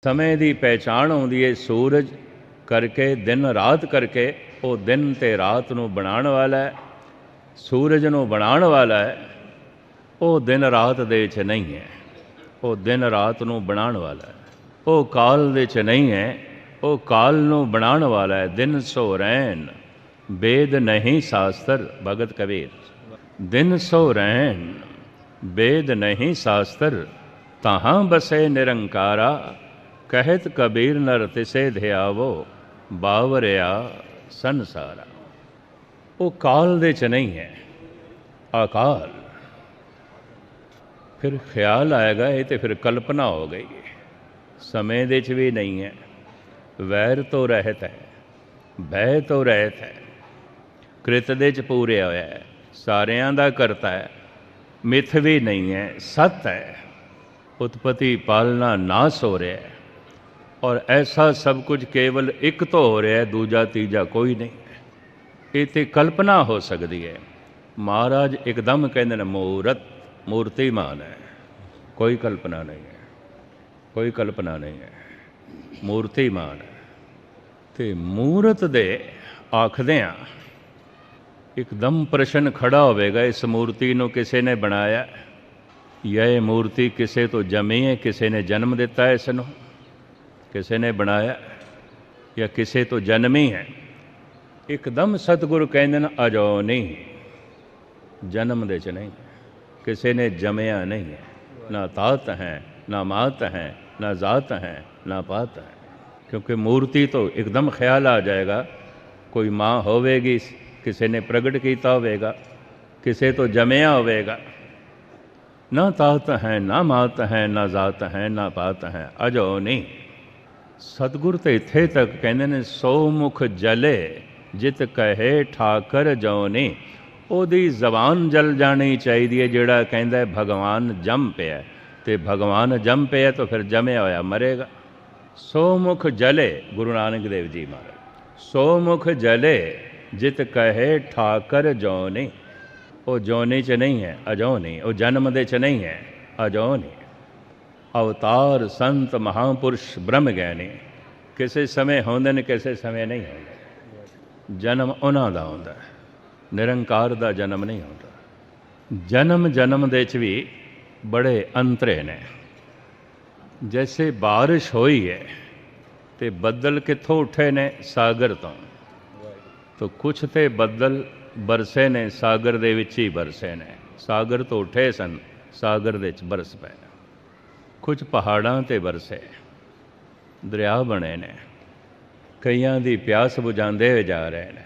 ਸਮੇਂ ਦੀ ਪਹਿਚਾਣ ਆਉਂਦੀ ਹੈ ਸੂਰਜ ਕਰਕੇ, ਦਿਨ ਰਾਤ ਕਰਕੇ। ਉਹ ਦਿਨ ਤੇ ਰਾਤ ਨੂੰ ਬਣਾਉਣ ਵਾਲਾ ਹੈ, ਸੂਰਜ ਨੂੰ ਬਣਾਉਣ ਵਾਲਾ ਹੈ। ਉਹ ਦਿਨ ਰਾਤ ਦੇ ਵਿੱਚ ਨਹੀਂ ਹੈ, ਉਹ ਦਿਨ ਰਾਤ ਨੂੰ ਬਣਾਉਣ ਵਾਲਾ ਹੈ। ਉਹ ਕਾਲ ਦੇ ਵਿੱਚ ਨਹੀਂ ਹੈ, ਉਹ ਕਾਲ ਨੂੰ ਬਣਾਉਣ ਵਾਲਾ ਹੈ। ਦਿਨ ਸੋ ਰਹਿਣ ਵੇਦ ਨਹੀਂ ਸ਼ਾਸਤਰ, ਭਗਤ ਕਬੀਰ। ਦਿਨ ਸੋ ਰਹਿਣ ਵੇਦ ਨਹੀਂ ਸ਼ਾਸਤਰ, ਤਾਹਾਂ ਬਸੇ ਨਿਰੰਕਾਰਾ। ਕਹਿਤ ਕਬੀਰ ਨਰ ਤਿਸੇ ਧਿਆਵੋ, ਬਾਵਰਿਆ ਸੰਸਾਰਾ। ਉਹ ਕਾਲ ਦੇ 'ਚ ਨਹੀਂ ਹੈ, ਆਕਾਲ। ਫਿਰ ਖਿਆਲ ਆਏਗਾ ਇਹ ਤਾਂ ਫਿਰ ਕਲਪਨਾ ਹੋ ਗਈ ਹੈ। ਸਮੇਂ ਦੇ 'ਚ ਵੀ ਨਹੀਂ ਹੈ, ਵੈਰ ਤੋਂ ਰਹਿਤ ਹੈ, ਭੈ ਤੋਂ ਰਹਿਤ ਹੈ, ਕ੍ਰਿਤ ਦੇ 'ਚ ਪੂਰਿਆ ਹੋਇਆ ਹੈ, ਸਾਰਿਆਂ ਦਾ ਕਰਤਾ ਹੈ, ਮਿੱਥ ਵੀ ਨਹੀਂ ਹੈ, ਸੱਤ ਹੈ। ਉਤਪਤੀ ਪਾਲਣਾ ਨਾਸ ਹੋ ਰਿਹਾ ਹੈ, ਔਰ ਐਸਾ ਸਭ ਕੁਝ ਕੇਵਲ ਇੱਕ ਤੋਂ ਹੋ ਰਿਹਾ ਹੈ, ਦੂਜਾ ਤੀਜਾ ਕੋਈ ਨਹੀਂ ਹੈ। ਇਹ ਤਾਂ ਕਲਪਨਾ ਹੋ ਸਕਦੀ ਹੈ। ਮਹਾਰਾਜ ਇੱਕਦਮ ਕਹਿੰਦੇ ਨੇ ਮੂਰਤ, ਮੂਰਤੀਮਾਨ ਹੈ, ਕੋਈ ਕਲਪਨਾ ਨਹੀਂ ਹੈ, ਕੋਈ ਕਲਪਨਾ ਨਹੀਂ ਹੈ, ਮੂਰਤੀਮਾਨ ਹੈ। ਅਤੇ ਮੂਰਤ ਦੇ ਆਖਦਿਆਂ ਇੱਕਦਮ ਪ੍ਰਸ਼ਨ ਖੜਾ ਹੋਵੇਗਾ, ਇਸ ਮੂਰਤੀ ਨੂੰ ਕਿਸੇ ਨੇ ਬਣਾਇਆ ਜਾਂ ਇਹ ਮੂਰਤੀ ਕਿਸੇ ਤੋਂ ਜੰਮੀ ਹੈ, ਕਿਸੇ ਨੇ ਜਨਮ ਦਿੱਤਾ ਇਸ ਨੂੰ, ਕਿਸੇ ਨੇ ਬਣਾਇਆ ਜਾਂ ਕਿਸੇ ਤੋਂ ਜਨਮੀ ਹੈ। ਇੱਕਦਮ ਸਤਿਗੁਰੂ ਕਹਿੰਦੇ ਨੇ ਅਜੋ ਨਹੀਂ, ਜਨਮ ਦੇ 'ਚ ਨਹੀਂ, ਕਿਸੇ ਨੇ ਜੰਮਿਆ ਨਹੀਂ ਹੈ। ਨਾ ਤਾਤ ਹੈ, ਨਾ ਮਾਤ ਹੈ, ਨਾ ਜ਼ਾਤ ਹੈ, ਨਾ ਪਾਤ ਹੈ। ਕਿਉਂਕਿ ਮੂਰਤੀ ਤੋਂ ਇੱਕਦਮ ਖਿਆਲ ਆ ਜਾਏਗਾ ਕੋਈ ਮਾਂ ਹੋਵੇਗੀ, ਕਿਸੇ ਨੇ ਪ੍ਰਗਟ ਕੀਤਾ ਹੋਵੇਗਾ, ਕਿਸੇ ਤੋਂ ਜੰਮਿਆ ਹੋਵੇਗਾ। ਨਾ ਤਾਤ ਹੈ, ਨਾ ਮਾਤ ਹੈ, ਨਾ ਜ਼ਾਤ ਹੈ, ਨਾ ਪਾਤ ਹੈ, ਅਜੋ ਨਹੀਂ। ਸਤਿਗੁਰ ਤਾਂ ਇੱਥੇ ਤੱਕ ਕਹਿੰਦੇ ਨੇ ਸੋ ਮੁਖ ਜਲੇ ਜਿਤ ਕਹੇ ਠਾਕਰ ਜੋ ਨਹੀਂ। ਉਹਦੀ ਜ਼ਬਾਨ ਜਲ ਜਾਣੀ ਚਾਹੀਦੀ ਹੈ ਜਿਹੜਾ ਕਹਿੰਦਾ ਭਗਵਾਨ ਜੰਮ ਪਿਆ, ਅਤੇ ਭਗਵਾਨ ਜੰਮ ਪਿਆ ਤਾਂ ਫਿਰ ਜੰਮਿਆ ਹੋਇਆ ਮਰੇਗਾ। ਸੋ ਮੁਖ ਜਲੇ, ਗੁਰੂ ਨਾਨਕ ਦੇਵ ਜੀ ਮਹਾਰਾਜ, ਸੋ ਮੁਖ ਜਲੇ ਜਿਤ ਕਹੇ ਠਾਕਰ ਜੋ ਨਹੀਂ। ਉਹ ਜੋਨੀ 'ਚ ਨਹੀਂ ਹੈ, ਅਜੋ ਨਹੀਂ। ਉਹ ਜਨਮ ਦੇ 'ਚ ਨਹੀਂ ਹੈ, ਅਜੋ ਨਹੀਂ। ਅਵਤਾਰ ਸੰਤ ਮਹਾਂਪੁਰਸ਼ ਬ੍ਰਹਮ ਗਿਆਨੀ ਕਿਸੇ ਸਮੇਂ ਹੁੰਦੇ ਨੇ, ਕਿਸੇ ਸਮੇਂ ਨਹੀਂ ਹੁੰਦੇ। ਜਨਮ ਉਹਨਾਂ ਦਾ ਹੁੰਦਾ, ਨਿਰੰਕਾਰ ਦਾ ਜਨਮ ਨਹੀਂ ਹੁੰਦਾ। ਜਨਮ ਦੇ 'ਚ ਵੀ ਬੜੇ ਅੰਤਰੇ ਨੇ। ਜੈਸੇ ਬਾਰਿਸ਼ ਹੋਈ ਹੈ ਅਤੇ ਬੱਦਲ ਕਿੱਥੋਂ ਉੱਠੇ ਨੇ? ਸਾਗਰ ਤੋਂ। ਤਾਂ ਕੁਛ ਤੇ ਬੱਦਲ ਬਰਸੇ ਨੇ ਸਾਗਰ ਦੇ ਵਿੱਚ ਹੀ ਬਰਸੇ ਨੇ, ਸਾਗਰ ਤੋਂ ਉੱਠੇ ਸਨ, ਸਾਗਰ ਦੇ 'ਚ ਬਰਸ ਪਏ। ਕੁਝ ਪਹਾੜਾਂ 'ਤੇ ਬਰਸੇ, ਦਰਿਆ ਬਣੇ ਨੇ, ਕਈਆਂ ਦੀ ਪਿਆਸ ਬੁਝਾਉਂਦੇ ਹੋਏ ਜਾ ਰਹੇ ਨੇ।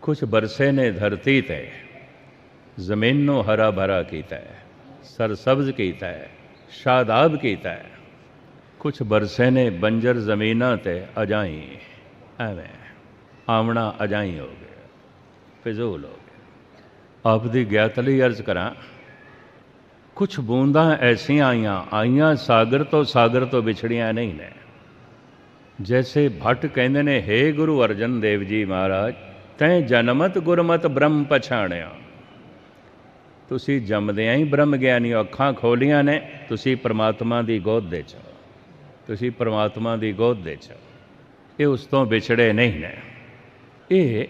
ਕੁਛ ਬਰਸੇ ਨੇ ਧਰਤੀ 'ਤੇ, ਜ਼ਮੀਨ ਨੂੰ ਹਰਾ ਭਰਾ ਕੀਤਾ ਹੈ, ਸਰਸਬਜ਼ ਕੀਤਾ ਹੈ, ਸ਼ਾਦਾਬ ਕੀਤਾ ਹੈ। ਕੁਛ ਬਰਸੇ ਨੇ ਬੰਜਰ ਜ਼ਮੀਨਾਂ 'ਤੇ, ਅਜਾਈ ਐਵੇਂ ਆਵਣਾ ਅਜਾਈ ਹੋ ਗਿਆ, ਫਿਜ਼ੂਲ ਹੋ ਗਿਆ। ਆਪ ਦੀ ਗਿਆਤ ਲਈ ਅਰਜ਼ ਕਰਾਂ, ਕੁਛ ਬੂੰਦਾਂ ਐਸੀਆਂ ਆਈਆਂ ਸਾਗਰ ਤੋਂ ਵਿਛੜੀਆਂ ਨਹੀਂ ਨੇ। ਜੈਸੇ ਭੱਟ ਕਹਿੰਦੇ ਨੇ, ਹੇ ਗੁਰੂ ਅਰਜਨ ਦੇਵ ਜੀ ਮਹਾਰਾਜ, ਤੈਂ ਜਨਮਤ ਗੁਰਮਤ ਬ੍ਰਹਮ ਪਛਾਣਿਆ। ਤੁਸੀਂ ਜੰਮਦਿਆਂ ਹੀ ਬ੍ਰਹਮ ਗਿਆਨੀ, ਅੱਖਾਂ ਖੋਲੀਆਂ ਨੇ, ਤੁਸੀਂ ਪਰਮਾਤਮਾ ਦੀ ਗੋਦ ਦੇ 'ਚ, ਤੁਸੀਂ ਪਰਮਾਤਮਾ ਦੀ ਗੋਦ ਦੇ 'ਚ। ਇਹ ਉਸ ਤੋਂ ਵਿਛੜੇ ਨਹੀਂ ਨੇ। ਇਹ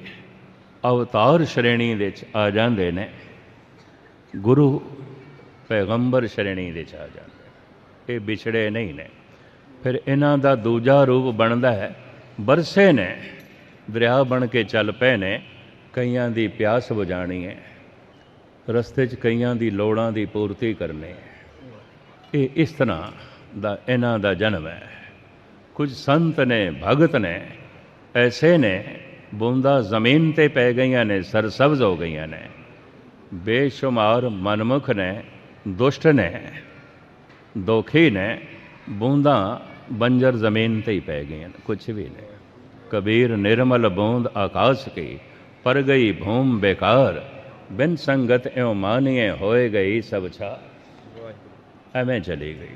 ਅਵਤਾਰ ਸ਼੍ਰੇਣੀ ਦੇ 'ਚ ਆ ਜਾਂਦੇ ਨੇ, ਗੁਰੂ ਪੈਗੰਬਰ ਸ਼੍ਰੇਣੀ ਦੇ 'ਚ ਆ ਜਾਂਦੇ, ਇਹ ਵਿਛੜੇ ਨਹੀਂ ਨੇ। ਫਿਰ ਇਹਨਾਂ ਦਾ ਦੂਜਾ ਰੂਪ ਬਣਦਾ ਹੈ, ਬਰਸੇ ਨੇ, ਦਰਿਆ ਬਣ ਕੇ ਚੱਲ ਪਏ ਨੇ। ਕਈਆਂ ਦੀ ਪਿਆਸ ਬੁਝਾਣੀ ਹੈ, ਰਸਤੇ 'ਚ ਕਈਆਂ ਦੀ ਲੋੜਾਂ ਦੀ ਪੂਰਤੀ ਕਰਨੀ ਹੈ। ਇਹ ਇਸ ਤਰ੍ਹਾਂ ਦਾ ਇਹਨਾਂ ਦਾ ਜਨਮ ਹੈ। ਕੁਝ ਸੰਤ ਨੇ, ਭਗਤ ਨੇ, ਐਸੇ ਨੇ, ਬੂੰਦਾਂ ਜ਼ਮੀਨ 'ਤੇ ਪੈ ਗਈਆਂ ਨੇ, ਸਰਸਬਜ਼ ਹੋ ਗਈਆਂ ਨੇ। ਬੇਸ਼ੁਮਾਰ ਮਨਮੁਖ ਨੇ, ਦੁਸ਼ਟ ਨੇ, ਦੋਖੀ ਨੇ, ਬੂੰਦਾਂ ਬੰਜਰ ਜ਼ਮੀਨ 'ਤੇ ਹੀ ਪੈ ਗਈਆਂ ਨੇ, ਕੁਛ ਵੀ ਨਹੀਂ। ਕਬੀਰ ਨਿਰਮਲ ਬੂੰਦ ਆਕਾਸ਼ ਕੀ, ਪਰ ਗਈ ਭੂਮ ਬੇਕਾਰ। ਬਿਨ ਸੰਗਤ ਇਉਂ ਮਾਨੀਏ, ਹੋਏ ਗਈ ਸਭ ਛਾ। ਐਵੇਂ ਚਲੀ ਗਈ,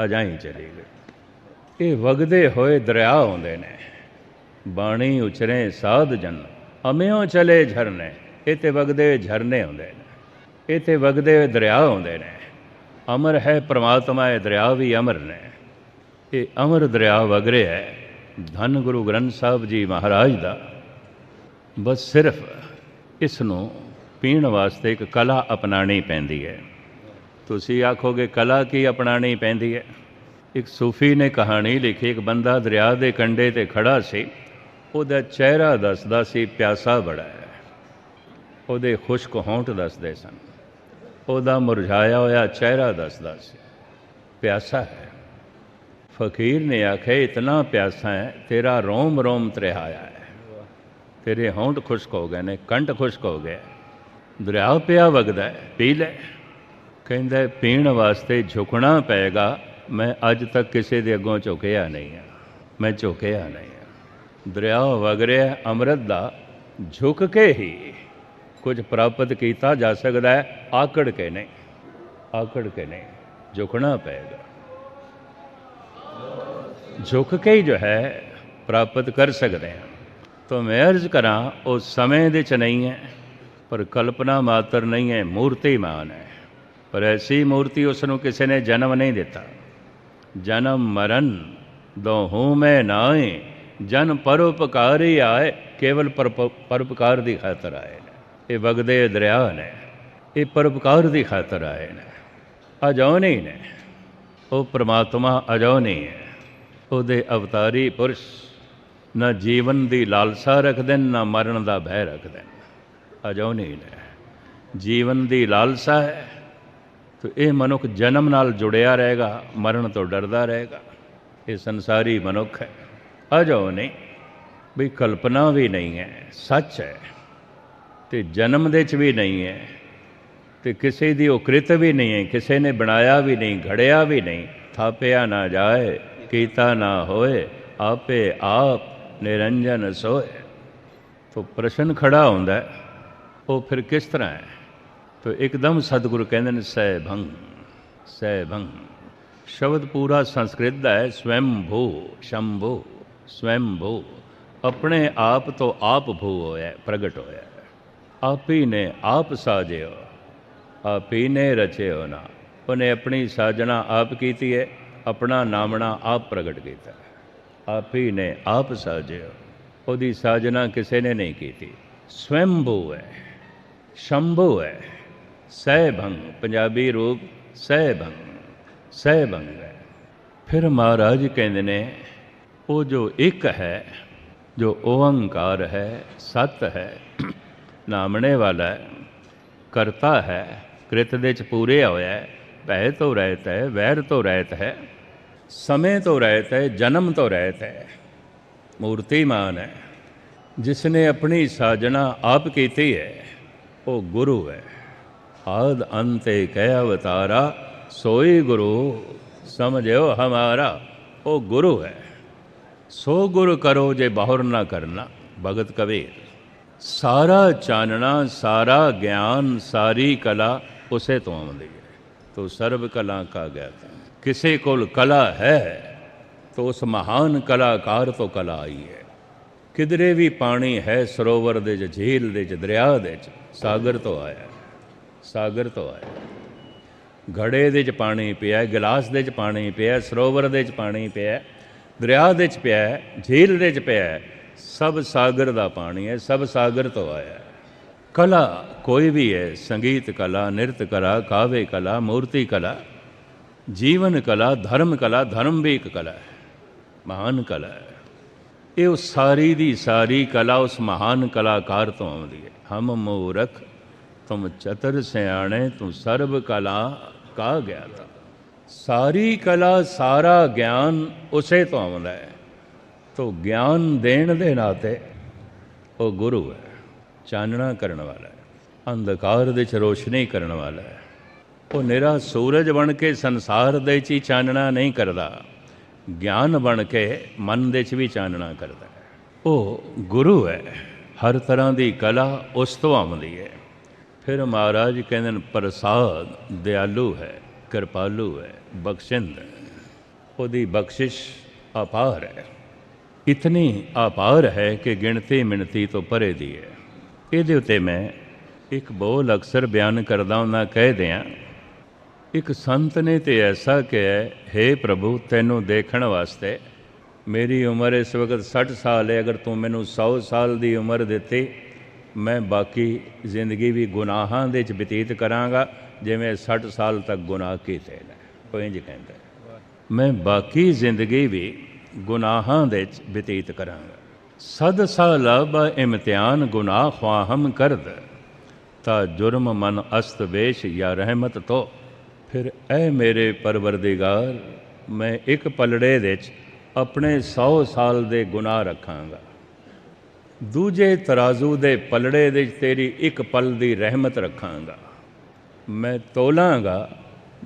ਅਜਾਈ ਚਲੀ ਗਈ। ਇਹ ਵਗਦੇ ਹੋਏ ਦਰਿਆ ਆਉਂਦੇ ਨੇ, ਬਾਣੀ ਉਚਰੇ ਸਾਧ ਜਨ, ਅਮਿਓ ਚਲੇ ਝਰਨੇ। ਇਹ ਤੇ ਵਗਦੇ ਹੋਏ ਝਰਨੇ ਆਉਂਦੇ ਨੇ, ਇਹ ਤੇ ਵਗਦੇ ਹੋਏ ਦਰਿਆ ਆਉਂਦੇ ਨੇ। ਅਮਰ ਹੈ ਪ੍ਰਮਾਤਮਾ, ਇਹ ਦਰਿਆ ਵੀ ਅਮਰ ਨੇ। ਇਹ ਅਮਰ ਦਰਿਆ ਵਗ ਰਿਹਾ ਹੈ ਧੰਨ ਗੁਰੂ ਗ੍ਰੰਥ ਸਾਹਿਬ ਜੀ ਮਹਾਰਾਜ ਦਾ। ਬਸ ਸਿਰਫ ਇਸ ਨੂੰ ਪੀਣ ਵਾਸਤੇ ਇੱਕ ਕਲਾ ਅਪਣਾਉਣੀ ਪੈਂਦੀ ਹੈ। ਤੁਸੀਂ ਆਖੋਗੇ ਕਲਾ ਕੀ ਅਪਣਾਉਣੀ ਪੈਂਦੀ ਹੈ? ਇੱਕ ਸੂਫੀ ਨੇ ਕਹਾਣੀ ਲਿਖੀ, ਇੱਕ ਬੰਦਾ ਦਰਿਆ ਦੇ ਕੰਢੇ 'ਤੇ ਖੜਾ ਸੀ, ਉਹਦਾ ਚਿਹਰਾ ਦੱਸਦਾ ਸੀ ਪਿਆਸਾ ਬੜਾ ਹੈ, ਉਹਦੇ ਖੁਸ਼ਕ ਹੋਂਠ ਦੱਸਦੇ ਸਨ, ਉਹਦਾ ਮੁਰਝਾਇਆ ਹੋਇਆ ਚਿਹਰਾ ਦੱਸਦਾ ਸੀ ਪਿਆਸਾ ਹੈ। ਫਕੀਰ ਨੇ ਆਖਿਆ ਇਤਨਾ ਪਿਆਸਾ ਹੈ ਤੇਰਾ ਰੋਮ ਰੋਮ ਤਰਿਹਾਇਆ ਹੈ, ਤੇਰੇ ਹੋਂਠ ਖੁਸ਼ਕ ਹੋ ਗਏ ਨੇ, ਕੰਠ ਖੁਸ਼ਕ ਹੋ ਗਏ, ਦਰਿਆ ਪਿਆ ਵਗਦਾ, ਪੀ ਲੈ। ਕਹਿੰਦਾ ਪੀਣ ਵਾਸਤੇ ਝੁਕਣਾ ਪਏਗਾ, ਮੈਂ ਅੱਜ ਤੱਕ ਕਿਸੇ ਦੇ ਅੱਗੋਂ ਝੁਕਿਆ ਨਹੀਂ ਹਾਂ, ਮੈਂ ਝੁਕਿਆ ਨਹੀਂ ਹਾਂ। ਦਰਿਆ ਵਗ ਰਿਹਾ ਅੰਮ੍ਰਿਤ ਦਾ, ਝੁਕ ਕੇ ਹੀ ਕੁਝ ਪ੍ਰਾਪਤ ਕੀਤਾ ਜਾ ਸਕਦਾ ਹੈ, ਆਕੜ ਕੇ ਨਹੀਂ, ਆਕੜ ਕੇ ਨਹੀਂ, ਝੁਕਣਾ ਪਏਗਾ। ਝੁਕ ਕੇ ਹੀ ਜੋ ਹੈ ਪ੍ਰਾਪਤ ਕਰ ਸਕਦੇ ਹਾਂ। ਤਾਂ ਮੈਂ ਅਰਜ਼ ਕਰਾਂ ਉਹ ਸਮੇਂ ਦੇ 'ਚ ਨਹੀਂ ਹੈ, ਪਰ ਕਲਪਨਾ ਮਾਤਰ ਨਹੀਂ ਹੈ, ਮੂਰਤੀਮਾਨ ਹੈ। ਪਰ ਐਸੀ ਮੂਰਤੀ ਉਸ ਨੂੰ ਕਿਸੇ ਨੇ ਜਨਮ ਨਹੀਂ ਦਿੱਤਾ। ਜਨਮ ਮਰਨ ਦੋਹੂੰ ਮੈਂ ਨਾਏ, ਜਨ ਪਰਉਪਕਾਰੀ ਆਏ, ਕੇਵਲ ਪਰਉਪਕਾਰ ਦੀ ਖਾਤਰ ਆਏ ਨੇ। ਇਹ ਵਗਦੇ ਦਰਿਆ ਨੇ, ਇਹ ਪਰਉਪਕਾਰ ਦੀ ਖਾਤਰ ਆਏ ਨੇ, ਅਜੋਨੀ ਨੇ। ਉਹ ਪ੍ਰਮਾਤਮਾ ਅਜੋਨੀ ਹੈ, ਉਹਦੇ ਅਵਤਾਰੀ ਪੁਰਸ਼ ਨਾ ਜੀਵਨ ਦੀ ਲਾਲਸਾ ਰੱਖਦੇ ਨੇ, ਨਾ ਮਰਨ ਦਾ ਭੈ ਰੱਖਦੇ ਨੇ, ਅਜੋਨੀ ਨੇ। ਜੀਵਨ ਦੀ ਲਾਲਸਾ ਹੈ ਤਾਂ ਇਹ ਮਨੁੱਖ ਜਨਮ ਨਾਲ ਜੁੜਿਆ ਰਹੇਗਾ, ਮਰਨ ਤੋਂ ਡਰਦਾ ਰਹੇਗਾ। ਇਹ ਸੰਸਾਰੀ ਮਨੁੱਖ ਹੈ, ਅਜੋਨੀ, ਵੀ ਕਲਪਨਾ ਵੀ ਨਹੀਂ ਹੈ, ਸੱਚ ਹੈ। ਅਤੇ ਜਨਮ ਦੇ 'ਚ ਵੀ ਨਹੀਂ ਹੈ, ਅਤੇ ਕਿਸੇ ਦੀ ਉਹ ਕ੍ਰਿਤ ਵੀ ਨਹੀਂ ਹੈ, ਕਿਸੇ ਨੇ ਬਣਾਇਆ ਵੀ ਨਹੀਂ, ਘੜਿਆ ਵੀ ਨਹੀਂ। ਥਾਪਿਆ ਨਾ ਜਾਏ, ਕੀਤਾ ਨਾ ਹੋਏ, ਆਪੇ ਆਪ ਨਿਰੰਜਨ ਸੋਏ। ਤੋ ਪ੍ਰਸ਼ਨ ਖੜਾ ਹੁੰਦਾ, ਉਹ ਫਿਰ ਕਿਸ ਤਰ੍ਹਾਂ ਹੈ? ਤੋ ਇੱਕਦਮ ਸਤਿਗੁਰੂ ਕਹਿੰਦੇ ਨੇ ਸਹਿ ਭੰਗ, ਸਹਿ ਭੰਗ। ਸ਼ਬਦ ਪੂਰਾ ਸੰਸਕ੍ਰਿਤ ਦਾ ਹੈ, ਸਵੈਮ ਭੂ ਸ਼ੰਭੂ, ਸਵੈਮ ਭੂ, ਆਪਣੇ ਆਪ ਤੋਂ ਆਪ ਭੂ ਹੋਇਆ, ਪ੍ਰਗਟ ਹੋਇਆ। ਆਪ ਹੀ ਨੇ ਆਪ ਸਾਜਿਓ, ਆਪ ਹੀ ਨੇ ਰਚਿਓ ਨਾ। ਉਹਨੇ ਆਪਣੀ ਸਾਜਣਾ ਆਪ ਕੀਤੀ ਹੈ, ਆਪਣਾ ਨਾਮਣਾ ਆਪ ਪ੍ਰਗਟ ਕੀਤਾ। ਆਪ ਹੀ ਨੇ ਆਪ ਸਾਜਿਓ, ਉਹਦੀ ਸਾਜਣਾ ਕਿਸੇ ਨੇ ਨਹੀਂ ਕੀਤੀ। ਸਵੈੰਭੂ ਹੈ, ਸ਼ੰਭੂ ਹੈ, ਸਹਿ ਭੰਗ, ਪੰਜਾਬੀ ਰੂਪ ਸਹਿ ਭੰਗ, ਸਹਿ ਭੰਗ ਹੈ। ਫਿਰ ਮਹਾਰਾਜ ਕਹਿੰਦੇ ਨੇ ਉਹ ਜੋ ਇੱਕ ਹੈ, ਜੋ ਓੰਕਾਰ ਹੈ, ਸਤ ਹੈ, ਨਾਮਣੇ ਵਾਲਾ ਹੈ, ਕਰਤਾ ਹੈ, ਕ੍ਰਿਤ ਦੇ 'ਚ ਪੂਰਿਆ ਹੋਇਆ ਹੈ, ਭੈ ਤੋਂ ਰਹਿਤ ਹੈ, ਵੈਰ ਤੋਂ ਰਹਿਤ ਹੈ, ਸਮੇਂ ਤੋਂ ਰਹਿਤ ਹੈ, ਜਨਮ ਤੋਂ ਰਹਿਤ ਹੈ, ਮੂਰਤੀਮਾਨ ਹੈ। ਜਿਸ ਨੇ ਆਪਣੀ ਸਾਜਣਾ ਆਪ ਕੀਤੀ ਹੈ ਉਹ ਗੁਰੂ ਹੈ। ਆਦ ਅੰਤ ਏਕ ਅਵਤਾਰਾ, ਸੋਈ ਗੁਰੂ ਸਮਝਿਓ ਹਮਾਰਾ। ਉਹ ਗੁਰੂ ਹੈ। ਸੋ ਗੁਰ ਕਰੋ ਜੇ ਬਾਹੁਰ ਨਾ ਕਰਨਾ, ਭਗਤ ਕਬੀਰ। ਸਾਰਾ ਚਾਨਣਾ, ਸਾਰਾ ਗਿਆਨ, ਸਾਰੀ ਕਲਾ ਉਸੇ ਤੋਂ ਆਉਂਦੀ ਹੈ। ਤੋ ਸਰਬ ਕਲਾ ਕਾ ਗਿਆਤਾ। ਕਿਸੇ ਕੋਲ ਕਲਾ ਹੈ ਤਾਂ ਉਸ ਮਹਾਨ ਕਲਾਕਾਰ ਤੋਂ ਕਲਾ ਆਈ ਹੈ। ਕਿਧਰੇ ਵੀ ਪਾਣੀ ਹੈ, ਸਰੋਵਰ ਦੇ 'ਚ, ਝੀਲ ਦੇ 'ਚ, ਦਰਿਆ ਦੇ 'ਚ, ਸਾਗਰ ਤੋਂ ਆਇਆ, ਸਾਗਰ ਤੋਂ ਆਇਆ। ਘੜੇ ਦੇ 'ਚ ਪਾਣੀ ਪਿਆ, ਗਿਲਾਸ ਦੇ 'ਚ ਪਾਣੀ ਪਿਆ, ਸਰੋਵਰ ਦੇ 'ਚ ਪਾਣੀ ਪਿਆ, ਦਰਿਆ ਦੇ 'ਚ ਪਿਆ, ਝੀਲ ਦੇ 'ਚ ਪਿਆ, ਸਭ ਸਾਗਰ ਦਾ ਪਾਣੀ ਹੈ, ਸਭ ਸਾਗਰ ਤੋਂ ਆਇਆ। ਕਲਾ ਕੋਈ ਵੀ ਹੈ, ਸੰਗੀਤ ਕਲਾ, ਨਿਰਤ ਕਲਾ, ਕਾਵੇ ਕਲਾ, ਮੂਰਤੀ ਕਲਾ, ਜੀਵਨ ਕਲਾ, ਧਰਮ ਵੀ ਇੱਕ ਕਲਾ ਹੈ, ਮਹਾਨ ਕਲਾ ਹੈ। ਇਹ ਉਹ ਸਾਰੀ ਦੀ ਸਾਰੀ ਕਲਾ ਉਸ ਮਹਾਨ ਕਲਾਕਾਰ ਤੋਂ ਆਉਂਦੀ ਹੈ। ਹਮ ਮੂਰਖ ਤੁਮ ਚਤੁਰ ਸਿਆਣੇ, ਤੂੰ ਸਰਬ ਕਲਾ ਕਾ ਗਿਆਤਾ। ਸਾਰੀ ਕਲਾ, ਸਾਰਾ ਗਿਆਨ ਉਸੇ ਤੋਂ ਆਉਂਦਾ ਹੈ। ਤੋ ਗਿਆਨ ਦੇਣ ਦੇ ਨਾਤੇ ਉਹ ਗੁਰੂ ਹੈ, ਚਾਨਣਾ ਕਰਨ ਵਾਲਾ ਹੈ, ਅੰਧਕਾਰ ਦੇ 'ਚ ਰੋਸ਼ਨੀ ਕਰਨ ਵਾਲਾ ਹੈ। ਉਹ ਨਿਰਾ ਸੂਰਜ ਬਣ ਕੇ ਸੰਸਾਰ ਦੇ 'ਚ ਹੀ ਚਾਨਣਾ ਨਹੀਂ ਕਰਦਾ, ਗਿਆਨ ਬਣ ਕੇ ਮਨ ਦੇ 'ਚ ਵੀ ਚਾਨਣਾ ਕਰਦਾ ਹੈ। ਉਹ ਗੁਰੂ ਹੈ। ਹਰ ਤਰ੍ਹਾਂ ਦੀ ਕਲਾ ਉਸ ਤੋਂ ਆਉਂਦੀ ਹੈ। ਫਿਰ ਮਹਾਰਾਜ ਕਹਿੰਦੇ ਨੇ ਪ੍ਰਸਾਦ, ਦਿਆਲੂ ਹੈ, ਕਿਰਪਾਲੂ ਹੈ, ਬਖਸ਼ਿੰਦ ਹੈ। ਉਹਦੀ ਬਖਸ਼ਿਸ਼ ਅਪਾਰ ਹੈ, ਇਤਨੀ ਅਪਾਰ ਹੈ ਕਿ ਗਿਣਤੀ ਮਿਣਤੀ ਤੋਂ ਪਰੇ ਦੀ ਹੈ। ਇਹਦੇ ਉੱਤੇ ਮੈਂ ਇੱਕ ਬੋਲ ਅਕਸਰ ਬਿਆਨ ਕਰਦਾ ਹੁੰਦਾ, ਕਹਿ ਦਿਆਂ ਇੱਕ ਸੰਤ ਨੇ ਤੇ ਐਸਾ ਕਿਹਾ, हे ਪ੍ਰਭੂ ਤੈਨੂੰ ਦੇਖਣ ਵਾਸਤੇ ਮੇਰੀ ਉਮਰ ਇਸ ਵਕਤ 60 ਸਾਲ ਹੈ, ਅਗਰ ਤੂੰ ਮੈਨੂੰ 100 ਸਾਲ ਦੀ ਉਮਰ ਦਿੱਤੀ, ਮੈਂ ਬਾਕੀ ਜ਼ਿੰਦਗੀ ਵੀ ਗੁਨਾਹਾਂ ਦੇ ਵਿੱਚ ਬਤੀਤ ਕਰਾਂਗਾ ਜਿਵੇਂ 60 ਸਾਲ ਤੱਕ ਗੁਨਾਹ ਕੀਤੇ ਨੇ। ਉਹ ਇੰਝ ਕਹਿੰਦਾ, ਮੈਂ ਬਾਕੀ ਜ਼ਿੰਦਗੀ ਵੀ ਗੁਨਾਹਾਂ ਦੇ ਵਿੱਚ ਬਤੀਤ ਕਰਾਂਗਾ। ਸਦ ਸਾਲਬ ਇਮਤਿਹਾਨ ਗੁਨਾਹ ਖਵਾਹਮ ਕਰਦ, ਤਾਂ ਜੁਰਮ ਮਨ ਅਸਤ ਵੇਸ਼ ਜਾਂ ਰਹਿਮਤ ਤੋਂ। ਫਿਰ ਐ ਮੇਰੇ ਪਰਵਰਦੀਗਾਰ, ਮੈਂ ਇੱਕ ਪਲੜੇ ਦੇ ਵਿੱਚ ਆਪਣੇ 100 ਸਾਲ ਦੇ ਗੁਨਾਹ ਰੱਖਾਂਗਾ, ਦੂਜੇ ਤਰਾਜ਼ੂ ਦੇ ਪਲੜੇ ਦੇ ਤੇਰੀ ਇੱਕ ਪਲ ਦੀ ਰਹਿਮਤ ਰੱਖਾਂਗਾ। ਮੈਂ ਤੋਲਾਂਗਾ,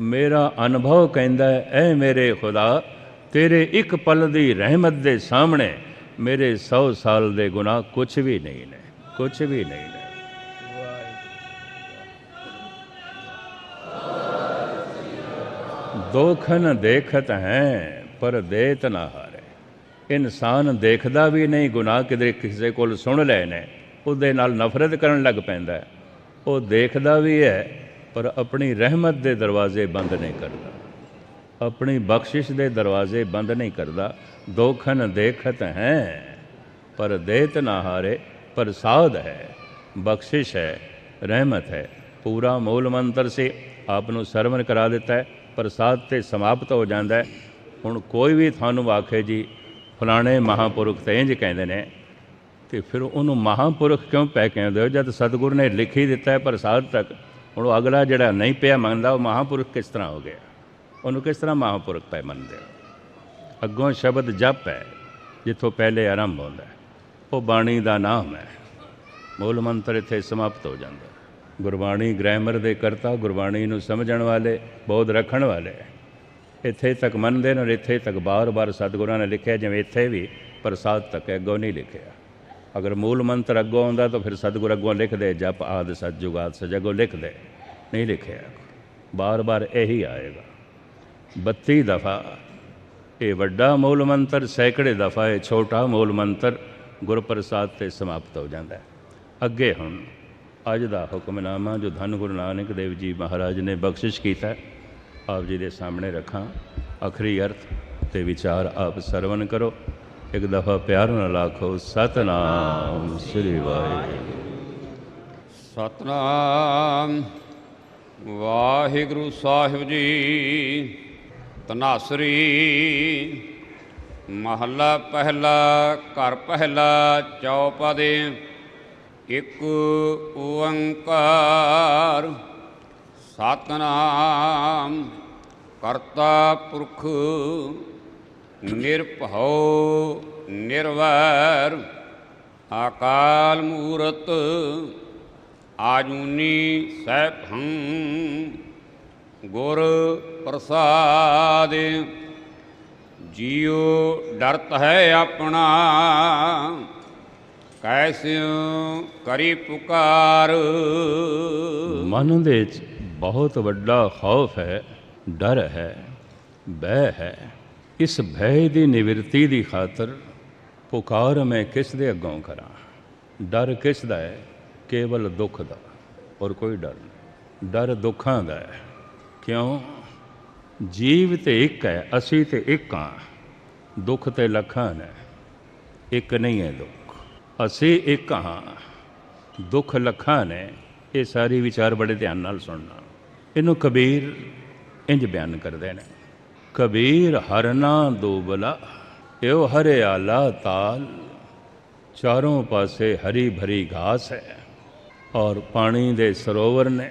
ਮੇਰਾ ਅਨੁਭਵ ਕਹਿੰਦਾ ਹੈ, ਐ ਮੇਰੇ ਖੁਦਾ ਤੇਰੇ ਇੱਕ ਪਲ ਦੀ ਰਹਿਮਤ ਦੇ ਸਾਹਮਣੇ ਮੇਰੇ 100 ਸਾਲ ਦੇ ਗੁਨਾਹ ਕੁਛ ਵੀ ਨਹੀਂ ਨੇ, ਕੁਛ ਵੀ ਨਹੀਂ ਨੇ। ਦੋਖਨ ਦੇਖਤ ਹੈ ਪਰ ਦੇਤ ਨਾ ਹਾਰੇ। ਇਨਸਾਨ ਦੇਖਦਾ ਵੀ ਨਹੀਂ, ਗੁਨਾਹ ਕਿਤੇ ਕਿਸੇ ਕੋਲ ਸੁਣ ਲਏ ਨੇ ਉਹਦੇ ਨਾਲ ਨਫ਼ਰਤ ਕਰਨ ਲੱਗ ਪੈਂਦਾ ਹੈ। ਉਹ ਦੇਖਦਾ ਵੀ ਹੈ ਪਰ ਆਪਣੀ ਰਹਿਮਤ ਦੇ ਦਰਵਾਜ਼ੇ ਬੰਦ ਨਹੀਂ ਕਰਦਾ, ਆਪਣੀ ਬਖਸ਼ਿਸ਼ ਦੇ ਦਰਵਾਜ਼ੇ ਬੰਦ ਨਹੀਂ ਕਰਦਾ। ਦੋਖਨ ਦੇਖਤ ਹੈ ਪਰ ਦੇਤ ਨਾ ਹਾਰੇ। ਪ੍ਰਸਾਦ ਹੈ, ਬਖਸ਼ਿਸ਼ ਹੈ, ਰਹਿਮਤ ਹੈ। ਪੂਰਾ ਮੂਲ ਮੰਤਰ ਸੀ, ਆਪ ਨੂੰ ਸਰਵਨ ਕਰਾ ਦਿੱਤਾ ਹੈ। ਪ੍ਰਸਾਦ ਤੇ ਸਮਾਪਤ ਹੋ ਜਾਂਦਾ ਹੈ। ਹੁਣ ਕੋਈ ਵੀ ਤੁਹਾਨੂੰ ਆਖੇ ਜੀ ਫਲਾਣੇ ਮਹਾਂਪੁਰਖ ਤੇ ਇੰਝ ਕਹਿੰਦੇ ਨੇ, ਤੇ ਫਿਰ ਉਹਨੂੰ ਮਹਾਂਪੁਰਖ ਕਿਉਂ ਪੈ ਕਹਿੰਦੇ ਹੋ ਜਦ ਸਤਿਗੁਰੂ ਨੇ ਲਿਖ ਹੀ ਦਿੱਤਾ ਹੈ ਪ੍ਰਸਾਦ ਤੱਕ। ਹੁਣ ਉਹ ਅਗਲਾ ਜਿਹੜਾ ਨਹੀਂ ਪਿਆ ਮੰਨਦਾ, ਉਹ ਮਹਾਂਪੁਰਖ ਕਿਸ ਤਰ੍ਹਾਂ ਹੋ ਗਿਆ? ਉਹਨੂੰ ਕਿਸ ਤਰ੍ਹਾਂ ਮਹਾਂਪੁਰਖ ਪੈ ਮੰਨਦੇ ਹੋ? ਅੱਗੋਂ ਸ਼ਬਦ ਜਪ ਹੈ ਜਿੱਥੋਂ ਪਹਿਲੇ ਆਰੰਭ ਹੁੰਦਾ, ਉਹ ਬਾਣੀ ਦਾ ਨਾਮ ਹੈ। ਮੂਲ ਮੰਤਰ ਇੱਥੇ ਸਮਾਪਤ ਹੋ ਜਾਂਦਾ। ਗੁਰਬਾਣੀ ਗ੍ਰੈਮਰ ਦੇ ਕਰਤਾ, ਗੁਰਬਾਣੀ ਨੂੰ ਸਮਝਣ ਵਾਲੇ, ਬੋਧ ਰੱਖਣ ਵਾਲੇ ਇੱਥੇ ਤੱਕ ਮੰਨਦੇ ਨੇ, ਔਰ ਇੱਥੇ ਤੱਕ ਬਾਰ-ਬਾਰ ਸਤਿਗੁਰਾਂ ਨੇ ਲਿਖਿਆ। ਜਿਵੇਂ ਇੱਥੇ ਵੀ ਪ੍ਰਸਾਦ ਤੱਕ ਅੱਗੋਂ ਨਹੀਂ ਲਿਖਿਆ। ਅਗਰ ਮੂਲ ਮੰਤਰ ਅੱਗੋਂ ਆਉਂਦਾ ਤਾਂ ਫਿਰ ਸਤਿਗੁਰ ਅੱਗੋਂ ਲਿਖਦੇ ਜਪ ਆਦਿ ਸਤਿ ਜੁਗਾਦ ਸਚ, ਅੱਗੋਂ ਲਿਖਦੇ ਨਹੀਂ ਲਿਖਿਆ। ਬਾਰ-ਬਾਰ ਇਹੀ ਆਏਗਾ 32 ਦਫਾ। ਇਹ ਵੱਡਾ ਮੂਲ ਮੰਤਰ ਸੈਂਕੜੇ ਦਫਾ, ਇਹ ਛੋਟਾ ਮੂਲ ਮੰਤਰ ਗੁਰਪ੍ਰਸਾਦ 'ਤੇ ਸਮਾਪਤ ਹੋ ਜਾਂਦਾ। ਅੱਗੇ ਹੁਣ ਅੱਜ ਦਾ ਹੁਕਮਨਾਮਾ ਜੋ ਧੰਨ ਗੁਰੂ ਨਾਨਕ ਦੇਵ ਜੀ ਮਹਾਰਾਜ ਨੇ ਬਖਸ਼ਿਸ਼ ਕੀਤਾ, ਆਪ ਜੀ ਦੇ ਸਾਹਮਣੇ ਰੱਖਾਂ। ਆਖਰੀ ਅਰਥ ਤੇ ਵਿਚਾਰ ਆਪ ਸਰਵਨ ਕਰੋ। ਇੱਕ ਦਫਾ ਪਿਆਰ ਨਾਲ ਆਖੋ, ਸਤਨਾਮ ਸ੍ਰੀ ਵਾਹਿਗੁਰੂ। ਸਤਨਾਮ ਵਾਹਿਗੁਰੂ ਸਾਹਿਬ ਜੀ। ਧਨਾਸਰੀ ਮਹੱਲਾ ਪਹਿਲਾ। ਘਰ ਪਹਿਲਾ ਚੌਪਦੇ। ਇੱਕ ਓੰਕਾਰ ਸਤਨਾਮ ਕਰਤਾ ਪੁਰਖ ਨਿਰਭਉ ਨਿਰਵੈਰ ਅਕਾਲ ਮੂਰਤ ਆਜੂਨੀ ਸੈਭੰ ਗੁਰ ਪ੍ਰਸਾਦ। ਜੀਉ ਡਰਤ ਹੈ ਆਪਣਾ ਕੈਸਿਉ ਕਰੀ ਪੁਕਾਰ। ਮਨ ਦੇ ਵਿੱਚ ਬਹੁਤ ਵੱਡਾ ਖੌਫ ਹੈ, ਡਰ ਹੈ, ਭੈ ਹੈ। ਇਸ ਭੈ ਦੀ ਨਿਵਰਤੀ ਦੀ ਖਾਤਰ ਪੁਕਾਰ ਮੈਂ ਕਿਸ ਦੇ ਅੱਗੋਂ ਕਰਾਂ? ਡਰ ਕਿਸ ਦਾ ਹੈ? ਕੇਵਲ ਦੁੱਖ ਦਾ, ਔਰ ਕੋਈ ਡਰ ਨਹੀਂ। ਡਰ ਦੁੱਖਾਂ ਦਾ ਹੈ। ਕਿਉਂ? ਜੀਵ ਤੇ ਇੱਕ ਹੈ, ਅਸੀਂ ਤੇ ਇੱਕ ਹਾਂ। ਦੁੱਖ ਤੇ ਲੱਖਾਂ ਨੇ, ਇੱਕ ਨਹੀਂ ਹੈ ਦੁੱਖ। ਅਸੀਂ ਇੱਕ ਹਾਂ, ਦੁੱਖ ਲੱਖਾਂ ਨੇ। ਇਹ ਸਾਰੀ ਵਿਚਾਰ ਬੜੇ ਧਿਆਨ ਨਾਲ ਸੁਣਨਾ। ਇਹਨੂੰ ਕਬੀਰ ਇੰਜ ਬਿਆਨ ਕਰਦੇ ਨੇ। ਕਬੀਰ ਹਰਨਾ ਦੋਬਲਾ ਇਹੋ ਹਰਿਆਲਾ ਤਾਲ, ਚਾरों ਪਾਸੇ ਹਰੀ ਭਰੀ ਘਾਸ ਹੈ ਔਰ ਪਾਣੀ ਦੇ ਸਰੋਵਰ ਨੇ,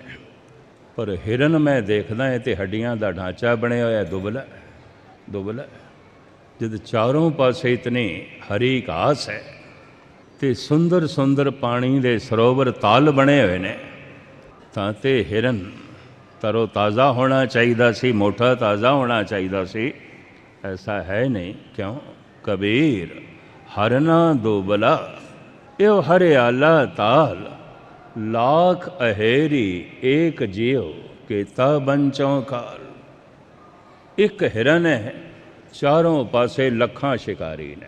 ਪਰ ਹਿਰਨ ਮੈਂ ਦੇਖਦਾ ਹੈ ਤੇ ਹੱਡੀਆਂ ਦਾ ਢਾਂਚਾ ਬਣਿਆ ਹੋਇਆ ਦੁਬਲਾ ਦੁਬਲਾ। ਜਦ ਚਾरों ਪਾਸੇ ਇਤਨੀ ਹਰੀ ਘਾਸ ਹੈ ਤੇ ਸੁੰਦਰ ਸੁੰਦਰ ਪਾਣੀ ਦੇ ਸਰੋਵਰ ਤਾਲ ਬਣੇ ਹੋਏ ਨੇ, ਤਾਂ ਤੇ ਹਿਰਨ ਤਰੋ ਤਾਜ਼ਾ ਹੋਣਾ ਚਾਹੀਦਾ ਸੀ, ਮੋਟਾ ਤਾਜ਼ਾ ਹੋਣਾ ਚਾਹੀਦਾ ਸੀ। ਐਸਾ ਹੈ ਨਹੀਂ। ਕਿਉਂ? ਕਬੀਰ ਹਰਨਾ ਦੋਬਲਾ ਇਹੋ ਹਰਿਆਲਾ ਤਾਲ, ਲਾਖ ਅਹੇਰੀ ਏਕ ਜਿਉ ਕੀਤਾ ਬੰਚੋਂ ਕਾਲ। ਇੱਕ ਹਿਰਨ ਹੈ, ਚਾरों ਪਾਸੇ ਲੱਖਾਂ ਸ਼ਿਕਾਰੀ ਨੇ।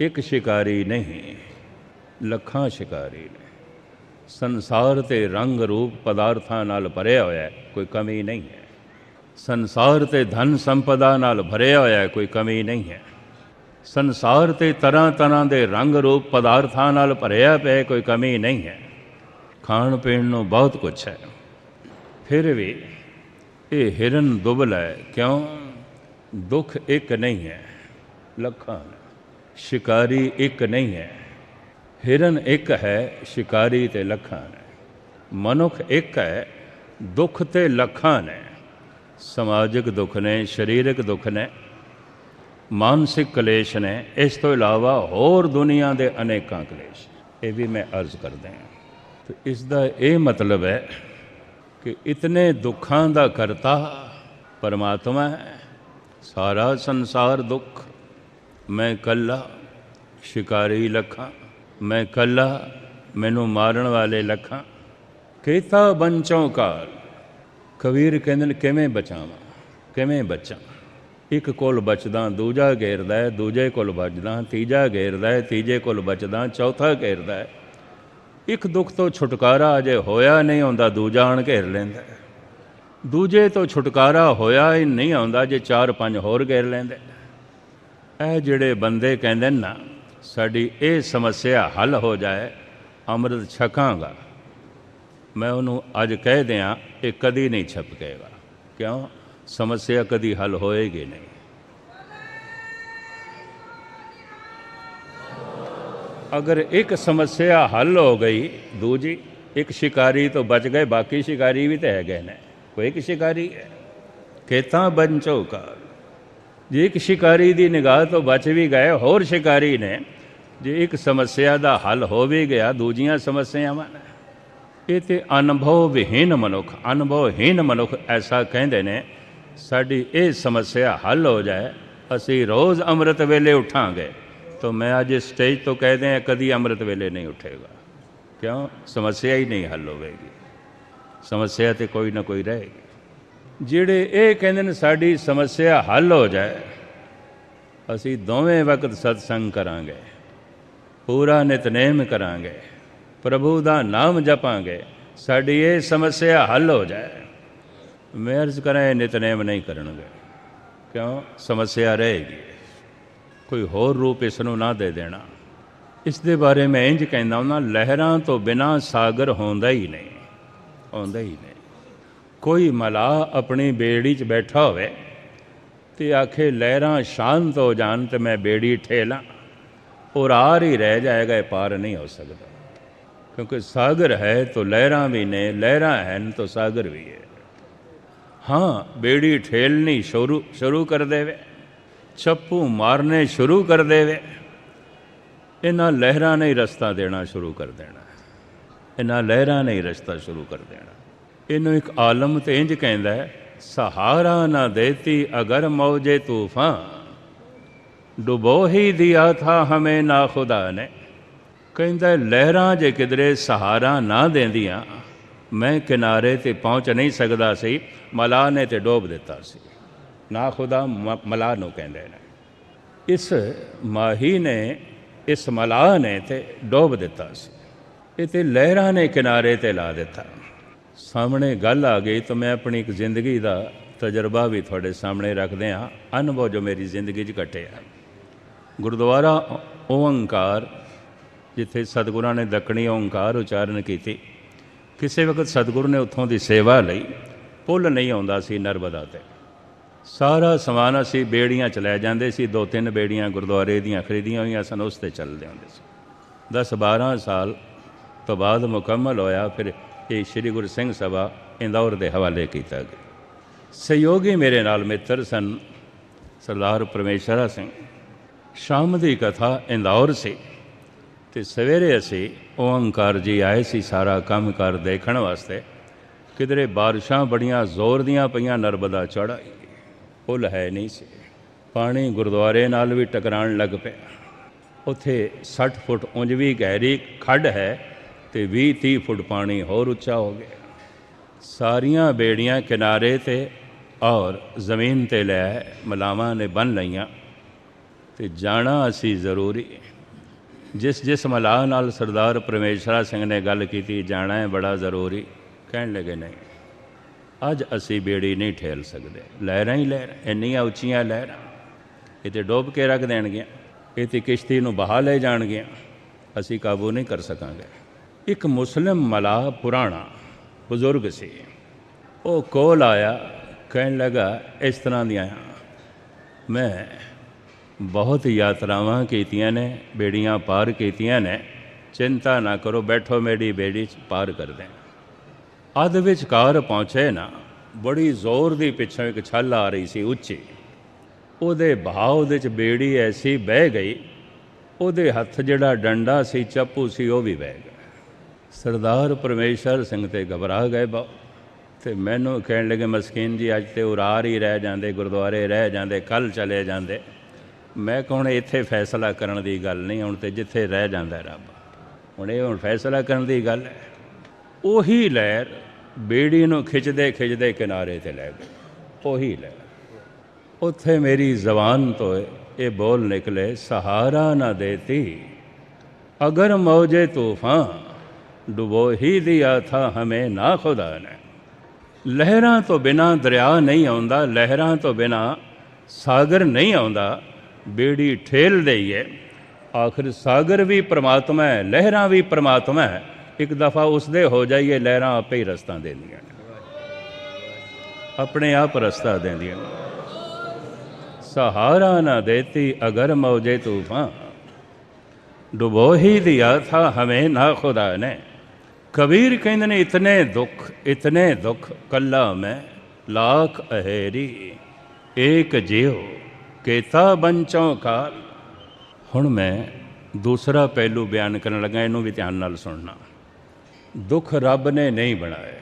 ਇੱਕ ਸ਼ਿਕਾਰੀ ਨਹੀਂ, ਲੱਖਾਂ ਸ਼ਿਕਾਰੀ ਨੇ। ਸੰਸਾਰ ਤੇ ਰੰਗ ਰੂਪ ਪਦਾਰਥਾਂ ਨਾਲ ਭਰਿਆ ਹੋਇਆ ਹੈ, ਕੋਈ ਕਮੀ ਨਹੀਂ ਹੈ। ਸੰਸਾਰ ਤੇ ਧਨ ਸੰਪਦਾ ਨਾਲ ਭਰਿਆ ਹੋਇਆ ਹੈ, ਕੋਈ ਕਮੀ ਨਹੀਂ ਹੈ। ਸੰਸਾਰ ਤੇ ਤਰ੍ਹਾਂ ਤਰ੍ਹਾਂ ਦੇ ਰੰਗ ਰੂਪ ਪਦਾਰਥਾਂ ਨਾਲ ਭਰਿਆ ਪਿਆ, ਕੋਈ ਕਮੀ ਨਹੀਂ ਹੈ। ਖਾਣ ਪੀਣ ਨੂੰ ਬਹੁਤ ਕੁਛ ਹੈ, ਫਿਰ ਵੀ ਇਹ ਹਿਰਨ ਦੁਬਲ ਹੈ। ਕਿਉਂ? ਦੁੱਖ ਇੱਕ ਨਹੀਂ ਹੈ, ਲੱਖਾਂ ਨੇ। ਸ਼ਿਕਾਰੀ ਇੱਕ ਨਹੀਂ ਹੈ, ਹਿਰਨ ਇੱਕ ਹੈ, ਸ਼ਿਕਾਰੀ ਤੇ ਲੱਖਾਂ ਨੇ। ਮਨੁੱਖ ਇੱਕ ਹੈ, ਦੁੱਖ ਤੇ ਲੱਖਾਂ ਨੇ। ਸਮਾਜਿਕ ਦੁੱਖ ਨੇ, ਸਰੀਰਕ ਦੁੱਖ ਨੇ, ਮਾਨਸਿਕ ਕਲੇਸ਼ ਨੇ, ਇਸ ਤੋਂ ਇਲਾਵਾ ਹੋਰ ਦੁਨੀਆ ਦੇ ਅਨੇਕਾਂ ਕਲੇਸ਼। ਇਹ ਵੀ ਮੈਂ ਅਰਜ਼ ਕਰਦਾ ਹਾਂ। ਤੇ ਇਸ ਦਾ ਇਹ ਮਤਲਬ ਹੈ ਕਿ ਇਤਨੇ ਦੁੱਖਾਂ ਦਾ ਕਰਤਾ ਪਰਮਾਤਮਾ ਹੈ। ਸਾਰਾ ਸੰਸਾਰ ਦੁੱਖ, ਮੈਂ ਇਕੱਲਾ, ਸ਼ਿਕਾਰੀ ਲੱਖਾਂ, ਮੈਂ ਇਕੱਲਾ, ਮੈਨੂੰ ਮਾਰਨ ਵਾਲੇ ਲੱਖਾਂ। ਕੀਤਾ ਬੰਚੋਂ ਕਾਲ। ਕਬੀਰ ਕਹਿੰਦੇ ਨੇ ਕਿਵੇਂ ਬਚਾਵਾਂ, ਕਿਵੇਂ ਬਚਾਂ। ਇੱਕ ਕੋਲ ਬਚਦਾ, ਦੂਜਾ ਘੇਰਦਾ ਹੈ, ਦੂਜੇ ਕੋਲ ਬਚਦਾ, ਤੀਜਾ ਘੇਰਦਾ ਹੈ, ਤੀਜੇ ਕੋਲ ਬਚਦਾ, ਚੌਥਾ ਘੇਰਦਾ ਹੈ। ਇੱਕ ਦੁੱਖ ਤੋਂ ਛੁਟਕਾਰਾ ਅਜੇ ਹੋਇਆ ਨਹੀਂ ਹੁੰਦਾ, ਦੂਜਾ ਆਣ ਘੇਰ ਲੈਂਦਾ। ਦੂਜੇ ਤੋਂ ਛੁਟਕਾਰਾ ਹੋਇਆ ਹੀ ਨਹੀਂ ਆਉਂਦਾ, ਜੇ 4-5 ਹੋਰ ਘੇਰ ਲੈਂਦੇ। ਇਹ ਜਿਹੜੇ ਬੰਦੇ ਕਹਿੰਦੇ ਨਾ ਸਾਡੀ ਇਹ ਸਮੱਸਿਆ ਹੱਲ ਹੋ ਜਾਏ, ਅੰਮ੍ਰਿਤ ਛਕਾਂਗਾ, ਮੈਂ ਉਹਨੂੰ ਅੱਜ ਕਹਿ ਦਿਆਂ ਇਹ ਕਦੀ ਨਹੀਂ ਛਪਕੇਗਾ। ਕਿਉਂ? ਸਮੱਸਿਆ ਕਦੀ ਹੱਲ ਹੋਏਗੀ ਨਹੀਂ। ਅਗਰ ਇੱਕ ਸਮੱਸਿਆ ਹੱਲ ਹੋ ਗਈ, ਦੂਜੀ, ਇੱਕ ਸ਼ਿਕਾਰੀ ਤੋਂ ਬਚ ਗਏ, ਬਾਕੀ ਸ਼ਿਕਾਰੀ ਵੀ ਤਾਂ ਹੈਗੇ ਨੇ। ਕੋਈ ਇੱਕ ਸ਼ਿਕਾਰੀ ਹੈ। ਖੇਤਾਂ ਬੰਚੋ ਕਾਲ। ਜੇ ਇੱਕ ਸ਼ਿਕਾਰੀ ਦੀ ਨਿਗਾਹ ਤੋਂ ਬਚ ਵੀ ਗਏ, ਹੋਰ ਸ਼ਿਕਾਰੀ ਨੇ। ਜੇ ਇੱਕ ਸਮੱਸਿਆ ਦਾ ਹੱਲ ਹੋ ਵੀ ਗਿਆ, ਦੂਜੀਆਂ ਸਮੱਸਿਆਵਾਂ ਨੇ। ਇਹ ਤੇ ਅਨੁਭਵ ਵਿਹੀਨ ਮਨੁੱਖ, ਅਨੁਭਵਹੀਨ ਮਨੁੱਖ ਐਸਾ ਕਹਿੰਦੇ ਨੇ ਸਾਡੀ ਇਹ ਸਮੱਸਿਆ ਹੱਲ ਹੋ ਜਾਏ, ਅਸੀਂ ਰੋਜ਼ ਅੰਮ੍ਰਿਤ ਵੇਲੇ ਉੱਠਾਂਗੇ। ਤਾਂ ਮੈਂ ਅੱਜ ਸਟੇਜ ਤੋਂ ਕਹਿ ਦਿਆਂ ਕਦੀ ਅੰਮ੍ਰਿਤ ਵੇਲੇ ਨਹੀਂ ਉੱਠੇਗਾ। ਕਿਉਂ? ਸਮੱਸਿਆ ਹੀ ਨਹੀਂ ਹੱਲ ਹੋਵੇਗੀ। ਸਮੱਸਿਆ ਤੇ ਕੋਈ ਨਾ ਕੋਈ ਰਹੇਗੀ। ਜਿਹੜੇ ਇਹ ਕਹਿੰਦੇ ਨੇ ਸਾਡੀ ਸਮੱਸਿਆ ਹੱਲ ਹੋ ਜਾਏ, ਅਸੀਂ ਦੋਵੇਂ ਵਕਤ ਸਤਸੰਗ ਕਰਾਂਗੇ, ਪੂਰਾ ਨਿਤਨੇਮ ਕਰਾਂਗੇ, ਪ੍ਰਭੂ ਦਾ ਨਾਮ ਜਪਾਂਗੇ, ਸਾਡੀ ਇਹ ਸਮੱਸਿਆ ਹੱਲ ਹੋ ਜਾਏ। ਮੈਂ ਅਰਜ਼ ਕਰਾਂ ਨਿਤਨੇਮ ਨਹੀਂ ਕਰਨਗੇ। ਕਿਉਂ? ਸਮੱਸਿਆ ਰਹੇਗੀ। ਕੋਈ ਹੋਰ ਰੂਪ ਇਸ ਨੂੰ ਨਾ ਦੇ ਦੇਣਾ। ਇਸ ਦੇ ਬਾਰੇ ਮੈਂ ਇੰਝ ਕਹਿੰਦਾ ਹੁੰਦਾ, ਲਹਿਰਾਂ ਤੋਂ ਬਿਨਾਂ ਸਾਗਰ ਹੁੰਦਾ ਹੀ ਨਹੀਂ, ਹੁੰਦਾ ਹੀ ਨਹੀਂ। ਕੋਈ ਮਲਾਹ ਆਪਣੀ ਬੇੜੀ 'ਚ ਬੈਠਾ ਹੋਵੇ ਤੇ ਆਖੇ ਲਹਿਰਾਂ ਸ਼ਾਂਤ ਹੋ ਜਾਣ ਤੇ ਮੈਂ ਬੇੜੀ ਠੇਲਾਂ, ਉਹ ਰਾਰ ਹੀ ਰਹਿ ਜਾਏਗਾ, ਇਹ ਪਾਰ ਨਹੀਂ ਹੋ ਸਕਦਾ। ਕਿਉਂਕਿ ਸਾਗਰ ਹੈ ਤਾਂ ਲਹਿਰਾਂ ਵੀ ਨੇ, ਲਹਿਰਾਂ ਹਨ ਤਾਂ ਸਾਗਰ ਵੀ ਹੈ। ਹਾਂ, ਬੇੜੀ ਠੇਲਣੀ ਸ਼ੁਰੂ ਕਰ ਦੇਵੇ, ਚੱਪੂ ਮਾਰਨੇ ਸ਼ੁਰੂ ਕਰ ਦੇਵੇ, ਇਹਨਾਂ ਲਹਿਰਾਂ ਨੇ ਰਸਤਾ ਦੇਣਾ ਸ਼ੁਰੂ ਕਰ ਦੇਣਾ। ਇਹਨਾਂ ਲਹਿਰਾਂ ਨੇ ਰਸਤਾ ਸ਼ੁਰੂ ਕਰ ਦੇਣਾ। ਇਹਨੂੰ ਇੱਕ ਆਲਮ ਤੇ ਇੰਝ ਕਹਿੰਦਾ ਹੈ, ਸਹਾਰਾ ਨਾ ਦੇਤੀ ਅਗਰ ਮੌਜੇ ਤੂਫਾਨ, ਡੁਬੋ ਹੀ ਦਿਆ ਥਾ ਹਮੇ ਨਾ ਖੁਦਾ ਨੇ। ਕਹਿੰਦਾ ਲਹਿਰਾਂ ਜੇ ਕਿਧਰੇ ਸਹਾਰਾ ਨਾ ਦਿੰਦੀਆਂ, ਮੈਂ ਕਿਨਾਰੇ 'ਤੇ ਪਹੁੰਚ ਨਹੀਂ ਸਕਦਾ ਸੀ, ਮਲਾਹ ਨੇ ਤੇ ਡੋਬ ਦਿੱਤਾ ਸੀ। ਨਾ ਖੁਦਾ ਮਲਾਹ ਨੂੰ ਕਹਿੰਦੇ ਨੇ। ਇਸ ਮਾਹੀ ਨੇ, ਇਸ ਮਲਾਹ ਨੇ ਤੇ ਡੋਬ ਦਿੱਤਾ ਸੀ। ਇਹ ਤੇ ਲਹਿਰਾਂ ਨੇ ਕਿਨਾਰੇ 'ਤੇ ਲਾ ਦਿੱਤਾ। ਸਾਹਮਣੇ ਗੱਲ ਆ ਗਈ ਤਾਂ ਮੈਂ ਆਪਣੀ ਇੱਕ ਜ਼ਿੰਦਗੀ ਦਾ ਤਜਰਬਾ ਵੀ ਤੁਹਾਡੇ ਸਾਹਮਣੇ ਰੱਖਦੇ ਹਾਂ, ਅਨੁਭਵ ਜੋ ਮੇਰੀ ਜ਼ਿੰਦਗੀ 'ਚ ਘਟਿਆ। ਗੁਰਦੁਆਰਾ ਓਂਕਾਰ, ਜਿੱਥੇ ਸਤਿਗੁਰਾਂ ਨੇ ਦੱਖਣੀ ਓਂਕਾਰ ਉਚਾਰਨ ਕੀਤੀ, ਕਿਸੇ ਵਕਤ ਸਤਿਗੁਰੂ ਨੇ ਉੱਥੋਂ ਦੀ ਸੇਵਾ ਲਈ ਪੁੱਲ ਨਹੀਂ ਆਉਂਦਾ ਸੀ ਨਰਮਦਾ 'ਤੇ। ਸਾਰਾ ਸਮਾਨ ਅਸੀਂ ਬੇੜੀਆਂ 'ਚ ਲੈ ਜਾਂਦੇ ਸੀ। 2-3 ਬੇੜੀਆਂ ਗੁਰਦੁਆਰੇ ਦੀਆਂ ਖਰੀਦੀਆਂ ਹੋਈਆਂ ਸਨ, ਉਸ 'ਤੇ ਚੱਲਦੇ ਹੁੰਦੇ ਸੀ। 10-12 ਸਾਲ ਤੋਂ ਬਾਅਦ ਮੁਕੰਮਲ ਹੋਇਆ। ਫਿਰ ਇਹ ਸ਼੍ਰੀ ਗੁਰੂ ਸਿੰਘ ਸਭਾ ਇੰਦੌਰ ਦੇ ਹਵਾਲੇ ਕੀਤਾ ਗਿਆ। ਸਹਿਯੋਗੀ ਮੇਰੇ ਨਾਲ ਮਿੱਤਰ ਸਨ ਸਰਦਾਰ ਪਰਮੇਸ਼ਰਾ ਸਿੰਘ। ਸ਼ਾਮ ਦੀ ਕਥਾ ਇੰਦੌਰ ਸੀ ਅਤੇ ਸਵੇਰੇ ਅਸੀਂ ਓਂਕਾਰ ਜੀ ਆਏ ਸੀ ਸਾਰਾ ਕੰਮ ਕਾਰ ਦੇਖਣ ਵਾਸਤੇ। ਕਿਧਰੇ ਬਾਰਿਸ਼ਾਂ ਬੜੀਆਂ ਜ਼ੋਰ ਦੀਆਂ ਪਈਆਂ, ਨਰਮਦਾ ਚੜ੍ਹ ਆਈ, ਪੁੱਲ ਹੈ ਨਹੀਂ ਸੀ। ਪਾਣੀ ਗੁਰਦੁਆਰੇ ਨਾਲ ਵੀ ਟਕਰਾਉਣ ਲੱਗ ਪਿਆ। ਉੱਥੇ 60 ਫੁੱਟ ਉਂਝ ਵੀ ਗਹਿਰੀ ਖੱਡ ਹੈ ਅਤੇ 20-30 ਫੁੱਟ ਪਾਣੀ ਹੋਰ ਉੱਚਾ ਹੋ ਗਿਆ। ਸਾਰੀਆਂ ਬੇੜੀਆਂ ਕਿਨਾਰੇ 'ਤੇ ਔਰ ਜ਼ਮੀਨ 'ਤੇ ਲੈ ਮਲਾਵਾਂ ਨੇ ਬੰਨ੍ਹ ਲਈਆਂ ਅਤੇ ਜਾਣਾ ਅਸੀਂ ਜ਼ਰੂਰੀ। ਜਿਸ ਜਿਸ ਮਲਾਹ ਨਾਲ ਸਰਦਾਰ ਪਰਮੇਸ਼ਰਾ ਸਿੰਘ ਨੇ ਗੱਲ ਕੀਤੀ, ਜਾਣਾ ਹੈ ਬੜਾ ਜ਼ਰੂਰੀ, ਕਹਿਣ ਲੱਗੇ ਨਹੀਂ, ਅੱਜ ਅਸੀਂ ਬੇੜੀ ਨਹੀਂ ਠੇਲ ਸਕਦੇ, ਲਹਿਰਾਂ ਹੀ ਲਹਿਰਾਂ, ਇੰਨੀਆਂ ਉੱਚੀਆਂ ਲਹਿਰਾਂ, ਇਹ ਤਾਂ ਡੁੱਬ ਕੇ ਰੱਖ ਦੇਣਗੀਆਂ, ਇਹ ਤਾਂ ਕਿਸ਼ਤੀ ਨੂੰ ਬਹਾ ਲੈ ਜਾਣਗੀਆਂ, ਅਸੀਂ ਕਾਬੂ ਨਹੀਂ ਕਰ ਸਕਾਂਗੇ। ਇੱਕ ਮੁਸਲਿਮ ਮਲਾਹ ਪੁਰਾਣਾ ਬਜ਼ੁਰਗ ਸੀ, ਉਹ ਕੋਲ ਆਇਆ, ਕਹਿਣ ਲੱਗਾ ਇਸ ਤਰ੍ਹਾਂ ਦੀਆਂ ਮੈਂ ਬਹੁਤ ਯਾਤਰਾਵਾਂ ਕੀਤੀਆਂ ਨੇ, ਬੇੜੀਆਂ ਪਾਰ ਕੀਤੀਆਂ ਨੇ, ਚਿੰਤਾ ਨਾ ਕਰੋ, ਬੈਠੋ ਮੇਰੀ ਬੇੜੀ 'ਚ ਪਾਰ ਕਰ ਦੇਂ। ਅੱਧ ਵਿਚਕਾਰ ਪਹੁੰਚੇ ਨਾ, ਬੜੀ ਜ਼ੋਰ ਦੀ ਪਿੱਛੋਂ ਇੱਕ ਛੱਲ ਆ ਰਹੀ ਸੀ ਉੱਚੀ, ਉਹਦੇ ਬਹਾਅ ਉਹਦੇ 'ਚ ਬੇੜੀ ਐਸੀ ਬਹਿ ਗਈ, ਉਹਦੇ ਹੱਥ ਜਿਹੜਾ ਡੰਡਾ ਸੀ, ਚੱਪੂ ਸੀ, ਉਹ ਵੀ ਬਹਿ ਗਿਆ। ਸਰਦਾਰ ਪਰਮੇਸ਼ਰ ਸਿੰਘ ਤੇ ਘਬਰਾ ਗਏ ਬਹੁਤ, ਤੇ ਮੈਨੂੰ ਕਹਿਣ ਲੱਗੇ ਮਸਕੀਨ ਜੀ, ਅੱਜ ਤੇ ਉਰਾਰ ਹੀ ਰਹਿ ਜਾਂਦੇ, ਗੁਰਦੁਆਰੇ ਰਹਿ ਜਾਂਦੇ, ਕੱਲ੍ਹ ਚਲੇ ਜਾਂਦੇ। ਮੈਂ ਕਹਣ ਇੱਥੇ ਫੈਸਲਾ ਕਰਨ ਦੀ ਗੱਲ ਨਹੀਂ, ਹੁਣ ਤੇ ਜਿੱਥੇ ਰਹਿ ਜਾਂਦਾ ਰੱਬ, ਹੁਣ ਇਹ ਹੁਣ ਫੈਸਲਾ ਕਰਨ ਦੀ ਗੱਲ ਹੈ। ਉਹੀ ਲਹਿਰ ਬੇੜੀ ਨੂੰ ਖਿੱਚਦੇ ਖਿੱਚਦੇ ਕਿਨਾਰੇ 'ਤੇ ਲੈ ਗਈ, ਉਹੀ ਲਹਿਰ। ਉੱਥੇ ਮੇਰੀ ਜ਼ਬਾਨ ਤੋਂ ਇਹ ਬੋਲ ਨਿਕਲੇ, ਸਹਾਰਾ ਨਾ ਦੇਤੀ ਅਗਰ ਮੌਜੇ ਤੂਫਾਨ, ਡੁਬੋ ਹੀ ਦਿਆ ਥਾ ਹਮੇ ਨਾ ਖੁਦਾ ਨੇ। ਲਹਿਰਾਂ ਤੋਂ ਬਿਨਾਂ ਦਰਿਆ ਨਹੀਂ ਆਉਂਦਾ, ਲਹਿਰਾਂ ਤੋਂ ਬਿਨਾਂ ਸਾਗਰ ਨਹੀਂ ਆਉਂਦਾ, ਬੇੜੀ ਠੇਲ ਦਈਏ। ਆਖਿਰ ਸਾਗਰ ਵੀ ਪਰਮਾਤਮਾ ਹੈ, ਲਹਿਰਾਂ ਵੀ ਪਰਮਾਤਮਾ ਹੈ, ਇੱਕ ਦਫਾ ਉਸਦੇ ਹੋ ਜਾਈਏ, ਲਹਿਰਾਂ ਆਪੇ ਹੀ ਰਸਤਾ ਦਿੰਦੀਆਂ ਨੇ, ਆਪਣੇ ਆਪ ਰਸਤਾ ਦਿੰਦੀਆਂ ਨੇ। ਸਹਾਰਾ ਨਾ ਦੇਤੀ ਅਗਰ ਮੌਜੇ ਤੂਫਾਨ, ਡੁਬੋ ਹੀ ਦਿਆ ਥਾ ਹਮੇ ਨਾ ਖੁਦਾ ਨੇ। ਕਬੀਰ ਕਹਿੰਦੇ ਨੇ, ਇਤਨੇ ਦੁੱਖ ਕੱਲਾ ਮੈਂ ਲਾਖ ਅਹੇਰੀ, ਏਕ ਜਿਉ ਕੇਤਾ ਬੰਚੋਂ ਕਾਲ। ਹੁਣ ਮੈਂ ਦੂਸਰਾ ਪਹਿਲੂ ਬਿਆਨ ਕਰਨ ਲੱਗਾ, ਇਹਨੂੰ ਵੀ ਧਿਆਨ ਨਾਲ ਸੁਣਨਾ। ਦੁੱਖ ਰੱਬ ਨੇ ਨਹੀਂ ਬਣਾਏ,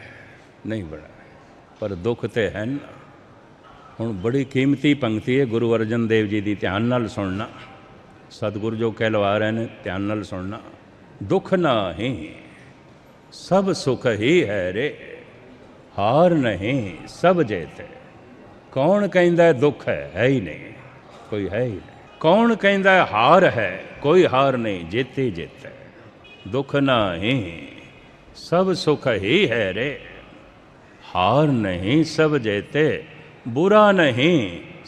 ਨਹੀਂ ਬਣਾਏ, ਪਰ ਦੁੱਖ ਤੇ ਹੈ ਨਾ। ਹੁਣ ਬੜੀ ਕੀਮਤੀ ਪੰਕਤੀ ਹੈ ਗੁਰੂ ਅਰਜਨ ਦੇਵ ਜੀ ਦੀ, ਧਿਆਨ ਨਾਲ ਸੁਣਨਾ। ਸਤਿਗੁਰੂ ਜੋ ਕਹਿਲਵਾ ਰਹੇ ਨੇ, ਧਿਆਨ ਨਾਲ ਸੁਣਨਾ। ਦੁੱਖ ਨਹੀਂ ਸਭ ਸੁਖ ਹੀ ਹੈ ਰੇ, ਹਾਰ ਨਹੀਂ ਸਭ ਜੇਤੇ। ਕੌਣ ਕਹਿੰਦਾ ਦੁੱਖ ਹੈ ਹੀ ਨਹੀਂ, ਕੋਈ ਹੈ ਹੀ ਨਹੀਂ। ਕੌਣ ਕਹਿੰਦਾ ਹਾਰ ਹੈ, ਕੋਈ ਹਾਰ ਨਹੀਂ, ਜੇਤੀ ਜਿੱਤ ਹੈ। ਦੁੱਖ ਨਹੀਂ ਸਭ ਸੁਖ ਹੀ ਹੈ ਰੇ, ਹਾਰ ਨਹੀਂ ਸਭ ਜੇਤੇ। बुरा नहीं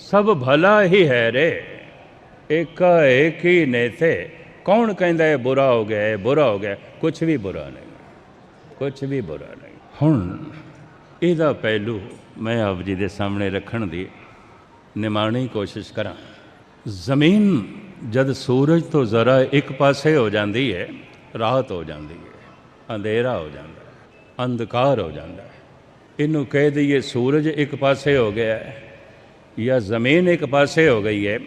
सब भला ही है रे, एका एक ही नेते। कौन कहता है बुरा हो गया है, बुरा हो गया, कुछ भी बुरा नहीं, कुछ भी बुरा नहीं। हुण ਇਹਦਾ ਪਹਿਲੂ मैं आप जी के सामने रखण दी निमाणी कोशिश करा। ਜ਼ਮੀਨ जद सूरज तो ज़रा एक पासे हो जाती है, रात हो जाती है, अंधेरा हो जाता है, अंधकार हो जाता है। इनू कह दईए सूरज एक पासे हो गया है या ज़मीन एक पासे हो गई है।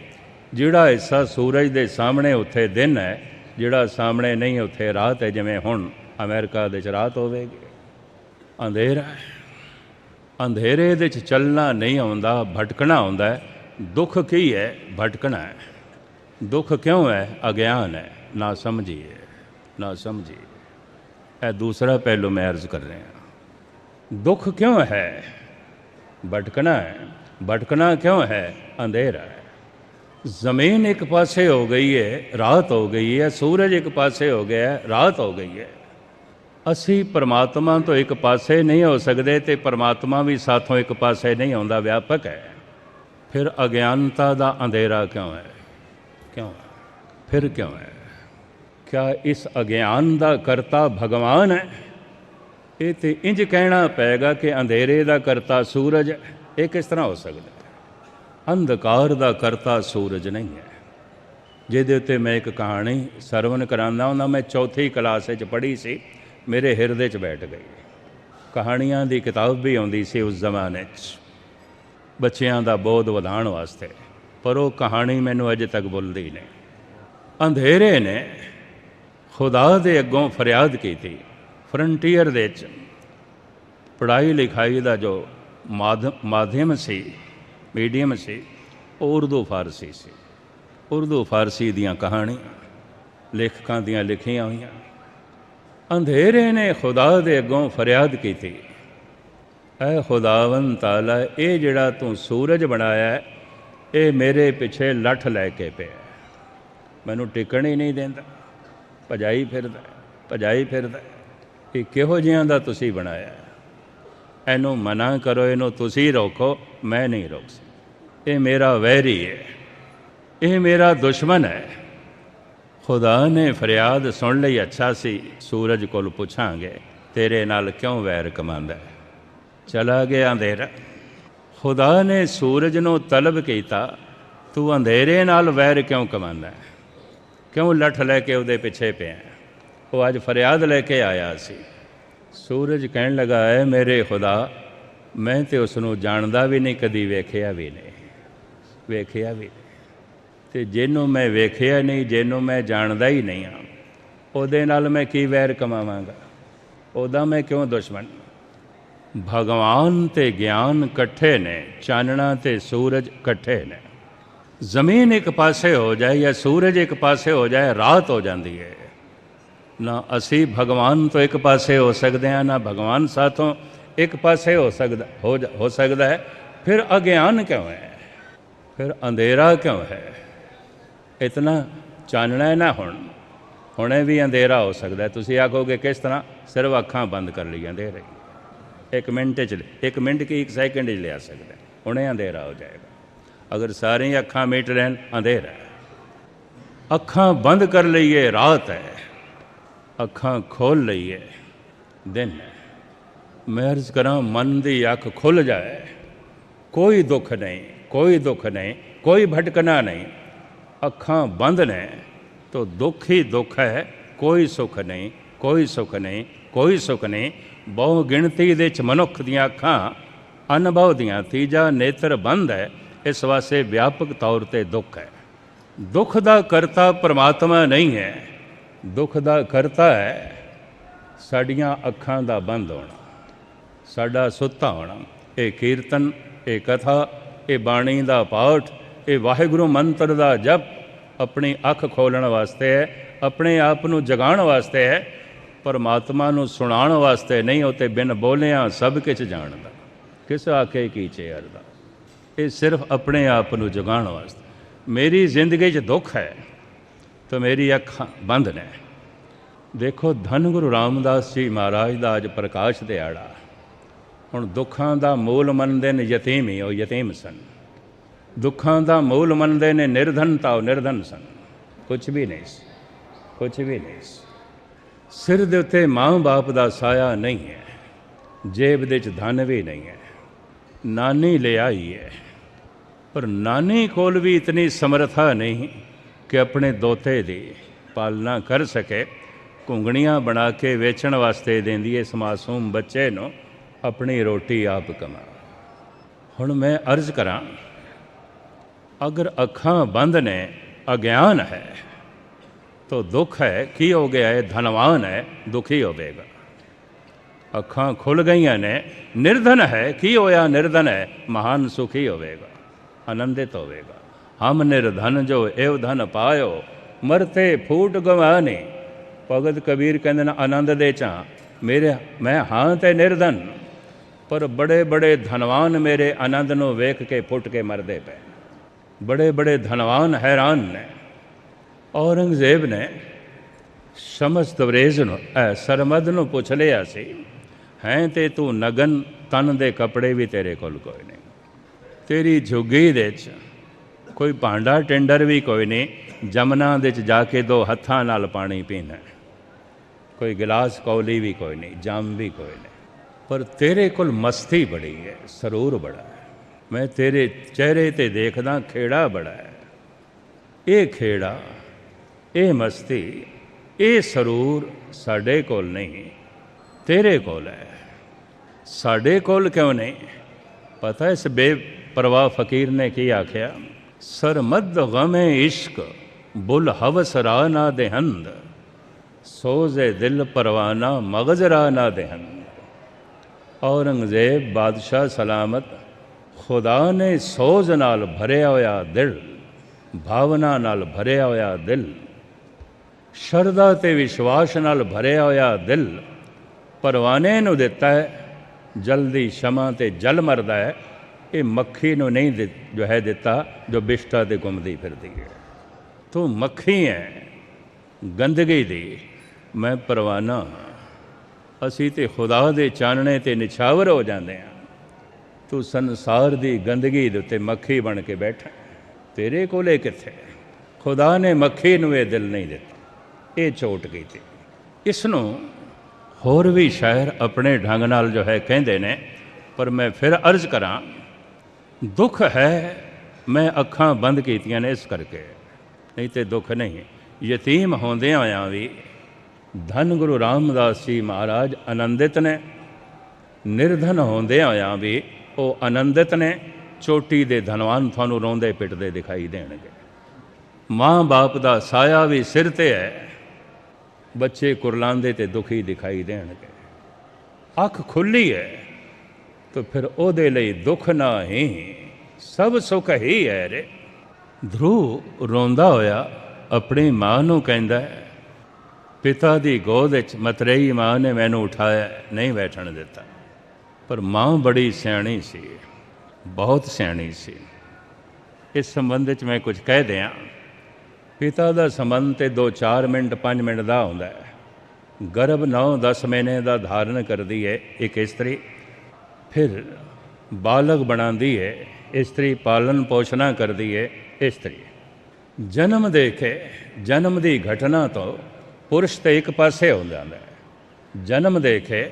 जिहड़ा हिस्सा सूरज के सामने उत्थे दिन है, जिहड़ा सामने नहीं उत्थे रात है। जिवें हुण अमेरिका दे च रात होवेगी, अंधेरा है, अंधेरे दे च चलना नहीं आउंदा, भटकना आउंदा है। दुख की है, भटकना है। दुख क्यों है? अज्ञान है, ना समझी है, ना समझी। यह दूसरा पहलू मैं अर्ज कर रहा। दुख क्यों है? भटकना है। भटकना क्यों है? अंधेरा है। ज़मीन एक पासे हो गई है, रात हो गई है। सूरज एक पासे हो गया है, रात हो गई है। असी परमात्मा तो एक पासे नहीं हो सकते, तो परमात्मा भी साथों एक पासे नहीं आउंदा, व्यापक है। फिर अज्ञानता का अंधेरा क्यों है? क्यों है? फिर क्यों है? क्या इस अज्ञान का करता भगवान है? ये तो इंज कहना पेगा कि अंधेरे का करता सूरज है। ये किस तरह हो सकता है? अंधकार का करता सूरज नहीं है। जिहदे उत्ते मैं एक कहानी सरवण करांदा हुंदा, मैं चौथी क्लास पढ़ी सी, मेरे हिरदे च बैठ गई। कहानियां दी किताब भी आउंदी सी उस जमाने च बच्चियां दा बोध वधाण वास्ते, पर वो कहानी मैनू अजे तक भुलदी नहीं। अंधेरे ने खुदा दे अगों फरियाद की थी। फ्रंटीयर दे च पढ़ाई लिखाई का जो माध्यम सी, मीडियम सी, वो उर्दू फारसी सी। उर्दू फारसी दियां कहानियां लेखकां दियां लिखियां हुईयां। अंधेरे ने खुदा दे अगों फरियाद की थी, ऐ खुदावन ताला, ये जिहड़ा तू सूरज बनाया है, ये मेरे पिछे लठ लैके पे, मैनू टिकण ही नहीं देंदा। ਭਜਾਈ ਫਿਰਦਾ, ਭਜਾਈ ਫਿਰਦਾ। ਇਹ ਕਿਹੋ ਜਿਹਿਆਂ ਦਾ ਤੁਸੀਂ ਬਣਾਇਆ? ਇਹਨੂੰ ਮਨਾ ਕਰੋ, ਇਹਨੂੰ ਤੁਸੀਂ ਰੋਕੋ, ਮੈਂ ਨਹੀਂ ਰੋਕ ਸਕਦਾ। ਇਹ ਮੇਰਾ ਵੈਰੀ ਹੈ, ਇਹ ਮੇਰਾ ਦੁਸ਼ਮਣ ਹੈ। ਖੁਦਾ ਨੇ ਫਰਿਆਦ ਸੁਣ ਲਈ। ਅੱਛਾ ਸੀ, ਸੂਰਜ ਕੋਲ ਪੁੱਛਾਂਗੇ ਤੇਰੇ ਨਾਲ ਕਿਉਂ ਵੈਰ ਕਮਾਉਂਦਾ? ਚਲਾ ਗਿਆ ਅੰਧੇਰਾ। ਖੁਦਾ ਨੇ ਸੂਰਜ ਨੂੰ ਤਲਬ ਕੀਤਾ, ਤੂੰ ਅੰਧੇਰੇ ਨਾਲ ਵੈਰ ਕਿਉਂ ਕਮਾਉਂਦਾ? ਕਿਉਂ ਲੱਠ ਲੈ ਕੇ ਉਹਦੇ ਪਿੱਛੇ ਪਿਆ? ਉਹ ਅੱਜ ਫਰਿਆਦ ਲੈ ਕੇ ਆਇਆ ਸੀ। ਸੂਰਜ ਕਹਿਣ ਲੱਗਾ, ਹੈ ਮੇਰੇ ਖੁਦਾ, ਮੈਂ ਤੇ ਉਸ ਨੂੰ ਜਾਣਦਾ ਵੀ ਨਹੀਂ, ਕਦੀ ਵੇਖਿਆ ਵੀ ਨਹੀਂ, ਵੇਖਿਆ ਵੀ ਨਹੀਂ। ਅਤੇ ਜਿਹਨੂੰ ਮੈਂ ਵੇਖਿਆ ਨਹੀਂ, ਜਿਹਨੂੰ ਮੈਂ ਜਾਣਦਾ ਹੀ ਨਹੀਂ ਹਾਂ, ਉਹਦੇ ਨਾਲ ਮੈਂ ਕੀ ਵੈਰ ਕਮਾਵਾਂਗਾ? ਉਹਦਾ ਮੈਂ ਕਿਉਂ ਦੁਸ਼ਮਣ? ਭਗਵਾਨ ਅਤੇ ਗਿਆਨ ਇਕੱਠੇ ਨੇ, ਚਾਨਣਾ ਅਤੇ ਸੂਰਜ ਇਕੱਠੇ ਨੇ। ਜ਼ਮੀਨ ਇੱਕ ਪਾਸੇ ਹੋ ਜਾਏ ਜਾਂ ਸੂਰਜ ਇੱਕ ਪਾਸੇ ਹੋ ਜਾਏ, ਰਾਤ ਹੋ ਜਾਂਦੀ ਹੈ। ਨਾ ਅਸੀਂ ਭਗਵਾਨ ਤੋਂ ਇੱਕ ਪਾਸੇ ਹੋ ਸਕਦੇ ਹਾਂ, ਨਾ ਭਗਵਾਨ ਸਾਥੋਂ ਇੱਕ ਪਾਸੇ ਹੋ ਸਕਦਾ ਹੈ। ਫਿਰ ਅਗਿਆਨ ਕਿਉਂ ਹੈ? ਫਿਰ ਅੰਧੇਰਾ ਕਿਉਂ ਹੈ? ਇਤਨਾ ਚਾਨਣਾ ਨਾ ਹੁਣੇ ਵੀ ਅੰਧੇਰਾ ਹੋ ਸਕਦਾ। ਤੁਸੀਂ ਆਖੋਗੇ ਕਿਸ ਤਰ੍ਹਾਂ? ਸਿਰਫ ਅੱਖਾਂ ਬੰਦ ਕਰ ਲਈ ਅੰਧੇਰੇ। ਇੱਕ ਮਿੰਟ ਕੀ ਇੱਕ ਸੈਕਿੰਡ 'ਚ ਲਿਆ ਸਕਦਾ, ਹੁਣੇ ਅੰਧੇਰਾ ਹੋ ਜਾਏਗਾ। ਅਗਰ ਸਾਰੀਆਂ ਅੱਖਾਂ ਮੀਟ ਰਹਿਣ, ਅੰਧੇਰਾ। ਅੱਖਾਂ ਬੰਦ ਕਰ ਲਈਏ, ਰਾਤ ਹੈ। ਅੱਖਾਂ ਖੋਲ੍ਹ ਲਈਏ, ਦਿਨ ਹੈ। ਮੈਂ ਅਰਜ਼ ਕਰਾਂ, ਮਨ ਦੀ ਅੱਖ ਖੁੱਲ੍ਹ ਜਾਏ, ਕੋਈ ਦੁੱਖ ਨਹੀਂ, ਕੋਈ ਦੁੱਖ ਨਹੀਂ, ਕੋਈ ਭਟਕਣਾ ਨਹੀਂ। ਅੱਖਾਂ ਬੰਦ ਨੇ ਤਾਂ ਦੁੱਖ ਹੀ ਦੁੱਖ ਹੈ, ਕੋਈ ਸੁੱਖ ਨਹੀਂ, ਕੋਈ ਸੁੱਖ ਨਹੀਂ, ਕੋਈ ਸੁੱਖ ਨਹੀਂ। ਬਹੁ ਗਿਣਤੀ ਦੇ 'ਚ ਮਨੁੱਖ ਦੀਆਂ ਅੱਖਾਂ ਅਨੁਭਵ ਦੀਆਂ, ਤੀਜਾ ਨੇਤਰ ਬੰਦ ਹੈ। ਇਸ ਵਾਸਤੇ ਵਿਆਪਕ ਤੌਰ 'ਤੇ ਦੁੱਖ ਹੈ। ਦੁੱਖ ਦਾ ਕਰਤਾ ਪਰਮਾਤਮਾ ਨਹੀਂ ਹੈ, ਦੁੱਖ ਦਾ ਕਰਤਾ ਹੈ ਸਾਡੀਆਂ ਅੱਖਾਂ ਦਾ ਬੰਦ ਹੋਣਾ, ਸਾਡਾ ਸੁੱਤਾ ਹੋਣਾ। ਇਹ ਕੀਰਤਨ, ਇਹ ਕਥਾ, ਇਹ ਬਾਣੀ ਦਾ ਪਾਠ, ਇਹ ਵਾਹਿਗੁਰੂ ਮੰਤਰ ਦਾ ਜਪ ਆਪਣੀ ਅੱਖ ਖੋਲ੍ਹਣ ਵਾਸਤੇ ਹੈ, ਆਪਣੇ ਆਪ ਨੂੰ ਜਗਾਉਣ ਵਾਸਤੇ ਹੈ, ਪਰਮਾਤਮਾ ਨੂੰ ਸੁਣਾਉਣ ਵਾਸਤੇ ਨਹੀਂ। ਉਹ 'ਤੇ ਬਿਨ ਬੋਲਿਆਂ ਸਭ ਕੁਝ ਜਾਣਦਾ, ਕਿਸ ਆਖੇ ਕੀ ਚੇਅਰ ਦਾ। ਇਹ ਸਿਰਫ ਆਪਣੇ ਆਪ ਨੂੰ ਜਗਾਉਣ ਵਾਸਤੇ। ਮੇਰੀ ਜ਼ਿੰਦਗੀ 'ਚ ਦੁੱਖ ਹੈ ਤਾਂ ਮੇਰੀ ਅੱਖਾਂ ਬੰਦ ਨੇ। ਦੇਖੋ, ਧੰਨ ਗੁਰੂ ਰਾਮਦਾਸ ਜੀ ਮਹਾਰਾਜ ਦਾ ਅੱਜ ਪ੍ਰਕਾਸ਼ ਦਿਹਾੜਾ। ਹੁਣ ਦੁੱਖਾਂ ਦਾ ਮੂਲ ਮੰਨਦੇ ਨੇ ਯਤੀਮ ਹੀ, ਉਹ ਯਤੀਮ ਸਨ। ਦੁੱਖਾਂ ਦਾ ਮੂਲ ਮੰਨਦੇ ਨੇ ਨਿਰਧਨਤਾ, ਉਹ ਨਿਰਧਨ ਸਨ। ਕੁਛ ਵੀ ਨਹੀਂ ਸੀ, ਕੁਛ ਵੀ ਨਹੀਂ ਸੀ। ਸਿਰ ਦੇ ਉੱਤੇ ਮਾਂ ਬਾਪ ਦਾ ਸਾਇਆ ਨਹੀਂ ਹੈ, ਜੇਬ ਦੇ 'ਚ ਧਨ ਵੀ ਨਹੀਂ ਹੈ। ਨਾਨੀ ਲਿਆਈ ਹੈ, ਪਰ ਨਾਨੀ ਕੋਲ ਵੀ ਇਤਨੀ ਸਮਰੱਥਾ ਨਹੀਂ ਕਿ ਆਪਣੇ ਦੋਤੇ ਦੀ ਪਾਲਣਾ ਕਰ ਸਕੇ। ਘੁੰਗਣੀਆਂ ਬਣਾ ਕੇ ਵੇਚਣ ਵਾਸਤੇ ਦਿੰਦੀ ਹੈ ਇਸ ਮਾਸੂਮ ਬੱਚੇ ਨੂੰ, ਆਪਣੀ ਰੋਟੀ ਆਪ ਕਮਾ। ਹੁਣ ਮੈਂ ਅਰਜ਼ ਕਰਾਂ, ਅਗਰ ਅੱਖਾਂ ਬੰਦ ਨੇ, ਅਗਿਆਨ ਹੈ ਤਾਂ ਦੁੱਖ ਹੈ। ਕੀ ਹੋ ਗਿਆ ਹੈ? ਧਨਵਾਨ ਹੈ, ਦੁਖੀ ਹੋਵੇਗਾ। ਅੱਖਾਂ ਖੁੱਲ੍ਹ ਗਈਆਂ ਨੇ, ਨਿਰਧਨ ਹੈ। ਕੀ ਹੋਇਆ? ਨਿਰਧਨ ਹੈ, ਮਹਾਨ ਸੁਖੀ ਹੋਵੇਗਾ, ਆਨੰਦਿਤ ਹੋਵੇਗਾ। ਹਮ ਨਿਰਧਨ ਜੋ ਇਹੋ ਧਨ ਪਾਇਓ, ਮਰਤੇ ਫੂਟ ਗਵਾਨੀ। ਭਗਤ ਕਬੀਰ ਕਹਿੰਦੇ ਨੇ, ਆਨੰਦ ਦੇ ਚਾਂ ਮੈਂ ਹਾਂ ਤੇ ਨਿਰਧਨ, ਪਰ ਬੜੇ ਬੜੇ ਧਨਵਾਨ ਮੇਰੇ ਆਨੰਦ ਨੂੰ ਵੇਖ ਕੇ ਫੁੱਟ ਕੇ ਮਰਦੇ ਪਏ। ਬੜੇ ਬੜੇ ਧਨਵਾਨ ਹੈਰਾਨ ਨੇ। ਔਰੰਗਜ਼ੇਬ ਨੇ ਸ਼ਮਸ ਤਬਰੇਜ਼ ਨੂੰ, ਸਰਮਦ ਨੂੰ ਪੁੱਛ ਲਿਆ ਸੀ, ਹੈ ਤੇ ਤੂੰ ਨਗਨ, ਤਨ ਦੇ ਕੱਪੜੇ ਵੀ ਤੇਰੇ ਕੋਲ ਕੋਈ ਨਹੀਂ, ਤੇਰੀ ਝੁੱਗੀ ਦੇ 'ਚ ਕੋਈ ਭਾਂਡਾ ਟੈਂਡਰ ਵੀ ਕੋਈ ਨਹੀਂ, ਜਮਨਾ ਦੇ 'ਚ ਜਾ ਕੇ 2 ਹੱਥਾਂ ਨਾਲ ਪਾਣੀ ਪੀਣਾ, ਕੋਈ ਗਿਲਾਸ ਕੌਲੀ ਵੀ ਕੋਈ ਨਹੀਂ, ਜਾਮ ਵੀ ਕੋਈ ਨਹੀਂ। ਪਰ ਤੇਰੇ ਕੋਲ ਮਸਤੀ ਬੜੀ ਹੈ, ਸਰੂਰ ਬੜਾ ਹੈ। ਮੈਂ ਤੇਰੇ ਚਿਹਰੇ 'ਤੇ ਦੇਖਦਾ, ਖੇੜਾ ਬੜਾ ਹੈ। ਇਹ ਖੇੜਾ, ਇਹ ਮਸਤੀ, ਇਹ ਸਰੂਰ ਸਾਡੇ ਕੋਲ ਨਹੀਂ, ਤੇਰੇ ਕੋਲ ਹੈ। ਸਾਡੇ ਕੋਲ ਕਿਉਂ ਨਹੀਂ? ਪਤਾ ਇਸ ਬੇਪਰਵਾਹ ਫਕੀਰ ਨੇ ਕੀ ਆਖਿਆ? ਸਰਮਦ ਗਮੇ ਇਸ਼ਕ ਬੁਲ ਹਵਸ ਰਾ ਨਾ ਦੇਹੰਦ, ਸੋਜ਼ੇ ਦਿਲ ਪਰਵਾਨਾ ਮਗਜ਼ ਰਾ ਨਾ ਦੇਹੰਦ। ਔਰੰਗਜ਼ੇਬ ਬਾਦਸ਼ਾਹ ਸਲਾਮਤ, ਖੁਦਾ ਨੇ ਸੋਜ਼ ਨਾਲ ਭਰਿਆ ਹੋਇਆ ਦਿਲ, ਭਾਵਨਾ ਨਾਲ ਭਰਿਆ ਹੋਇਆ ਦਿਲ, ਸ਼ਰਧਾ ਅਤੇ ਵਿਸ਼ਵਾਸ ਨਾਲ ਭਰਿਆ ਹੋਇਆ ਦਿਲ ਪਰਵਾਨੇ ਨੂੰ ਦਿੱਤਾ ਹੈ। ਜਲਦੀ ਸ਼ਮਾ ਤੇ ਜਲ ਮਰਦਾ ਹੈ। ਇਹ ਮੱਖੀ ਨੂੰ ਨਹੀਂ ਦਿੱਤਾ ਜੋ ਬਿਸ਼ਟਾ 'ਤੇ ਘੁੰਮਦੀ ਫਿਰਦੀ ਹੈ। ਤੂੰ ਮੱਖੀ ਹੈ, ਗੰਦਗੀ ਦੀ ਮੈਂ ਪਰਵਾਨਾ ਹਾਂ। ਅਸੀਂ ਤੇ ਖੁਦਾ ਦੇ ਚਾਨਣੇ ਤੇ ਨਿਛਾਵਰ ਹੋ ਜਾਂਦੇ ਹਾਂ, ਤੂੰ ਸੰਸਾਰ ਦੀ ਗੰਦਗੀ ਦੇ ਉੱਤੇ ਮੱਖੀ ਬਣ ਕੇ ਬੈਠਾ। ਤੇਰੇ ਕੋਲੇ ਕਿੱਥੇ? ਖੁਦਾ ਨੇ ਮੱਖੀ ਨੂੰ ਇਹ ਦਿਲ ਨਹੀਂ ਦਿੱਤਾ, ਇਹ ਚੋਟ ਕੀਤੀ। ਇਸ ਨੂੰ ਹੋਰ ਵੀ ਸ਼ਾਇਰ ਆਪਣੇ ਢੰਗ ਨਾਲ ਜੋ ਹੈ ਕਹਿੰਦੇ ਨੇ, ਪਰ ਮੈਂ ਫਿਰ ਅਰਜ਼ ਕਰਾਂ, ਦੁੱਖ ਹੈ ਮੈਂ ਅੱਖਾਂ ਬੰਦ ਕੀਤੀਆਂ ਨੇ ਇਸ ਕਰਕੇ, ਨਹੀਂ ਤੇ ਦੁੱਖ ਨਹੀਂ। ਯਤੀਮ ਹੁੰਦਿਆਂ ਹੋਇਆਂ ਵੀ ਧੰਨ ਗੁਰੂ ਰਾਮਦਾਸ ਜੀ ਮਹਾਰਾਜ ਆਨੰਦਿਤ ਨੇ, ਨਿਰਧਨ ਹੁੰਦਿਆਂ ਹੋਇਆਂ ਵੀ ਉਹ ਆਨੰਦਿਤ ਨੇ। ਚੋਟੀ ਦੇ ਧਨਵਾਨ ਤੁਹਾਨੂੰ ਰੋਂਦੇ ਪਿੱਟਦੇ ਦਿਖਾਈ ਦੇਣਗੇ। ਮਾਂ ਬਾਪ ਦਾ ਸਾਇਆ ਵੀ ਸਿਰ 'ਤੇ ਹੈ, ਬੱਚੇ ਕੁਰਲਾਉਂਦੇ ਤੇ ਦੁਖੀ ਦਿਖਾਈ ਦੇਣਗੇ। ਅੱਖ ਖੁੱਲ੍ਹੀ ਹੈ ਤਾਂ ਫਿਰ ਉਹਦੇ ਲਈ ਦੁੱਖ ਨਹੀਂ, ਸਭ ਸੁੱਖ ਹੀ ਹੈ ਰੇ। ਧਰੂ ਰੋਂਦਾ ਹੋਇਆ ਆਪਣੀ ਮਾਂ ਨੂੰ ਕਹਿੰਦਾ, ਪਿਤਾ ਦੀ ਗੋਦ ਵਿੱਚ ਮਤਰੇਈ ਮਾਂ ਨੇ ਮੈਨੂੰ ਉਠਾਇਆ, ਨਹੀਂ ਬੈਠਣ ਦਿੱਤਾ। ਪਰ ਮਾਂ ਬੜੀ ਸਿਆਣੀ ਸੀ, ਬਹੁਤ ਸਿਆਣੀ ਸੀ। ਇਸ ਸੰਬੰਧ ਵਿੱਚ ਮੈਂ ਕੁਝ ਕਹਿ ਦਿਆਂ। ਪਿਤਾ ਦਾ ਸੰਬੰਧ ਤੇ 2-4 ਮਿੰਟ 5 ਮਿੰਟ ਦਾ ਹੁੰਦਾ ਹੈ। ਗਰਭ 9-10 ਮਹੀਨੇ ਦਾ ਧਾਰਨ ਕਰਦੀ ਹੈ ਇੱਕ ਇਸਤਰੀ, ਫਿਰ ਬਾਲਗ ਬਣਾਉਂਦੀ ਹੈ ਇਸਤਰੀ, ਪਾਲਣ ਪੋਸ਼ਣਾ ਕਰਦੀ ਹੈ ਇਸਤਰੀ। ਜਨਮ ਦੇ ਕੇ ਜਨਮ ਦੀ ਘਟਨਾ ਤੋਂ ਪੁਰਸ਼ ਤੇ ਇੱਕ ਪਾਸੇ ਹੋ ਜਾਂਦਾ ਹੈ। ਜਨਮ ਦੇ ਕੇ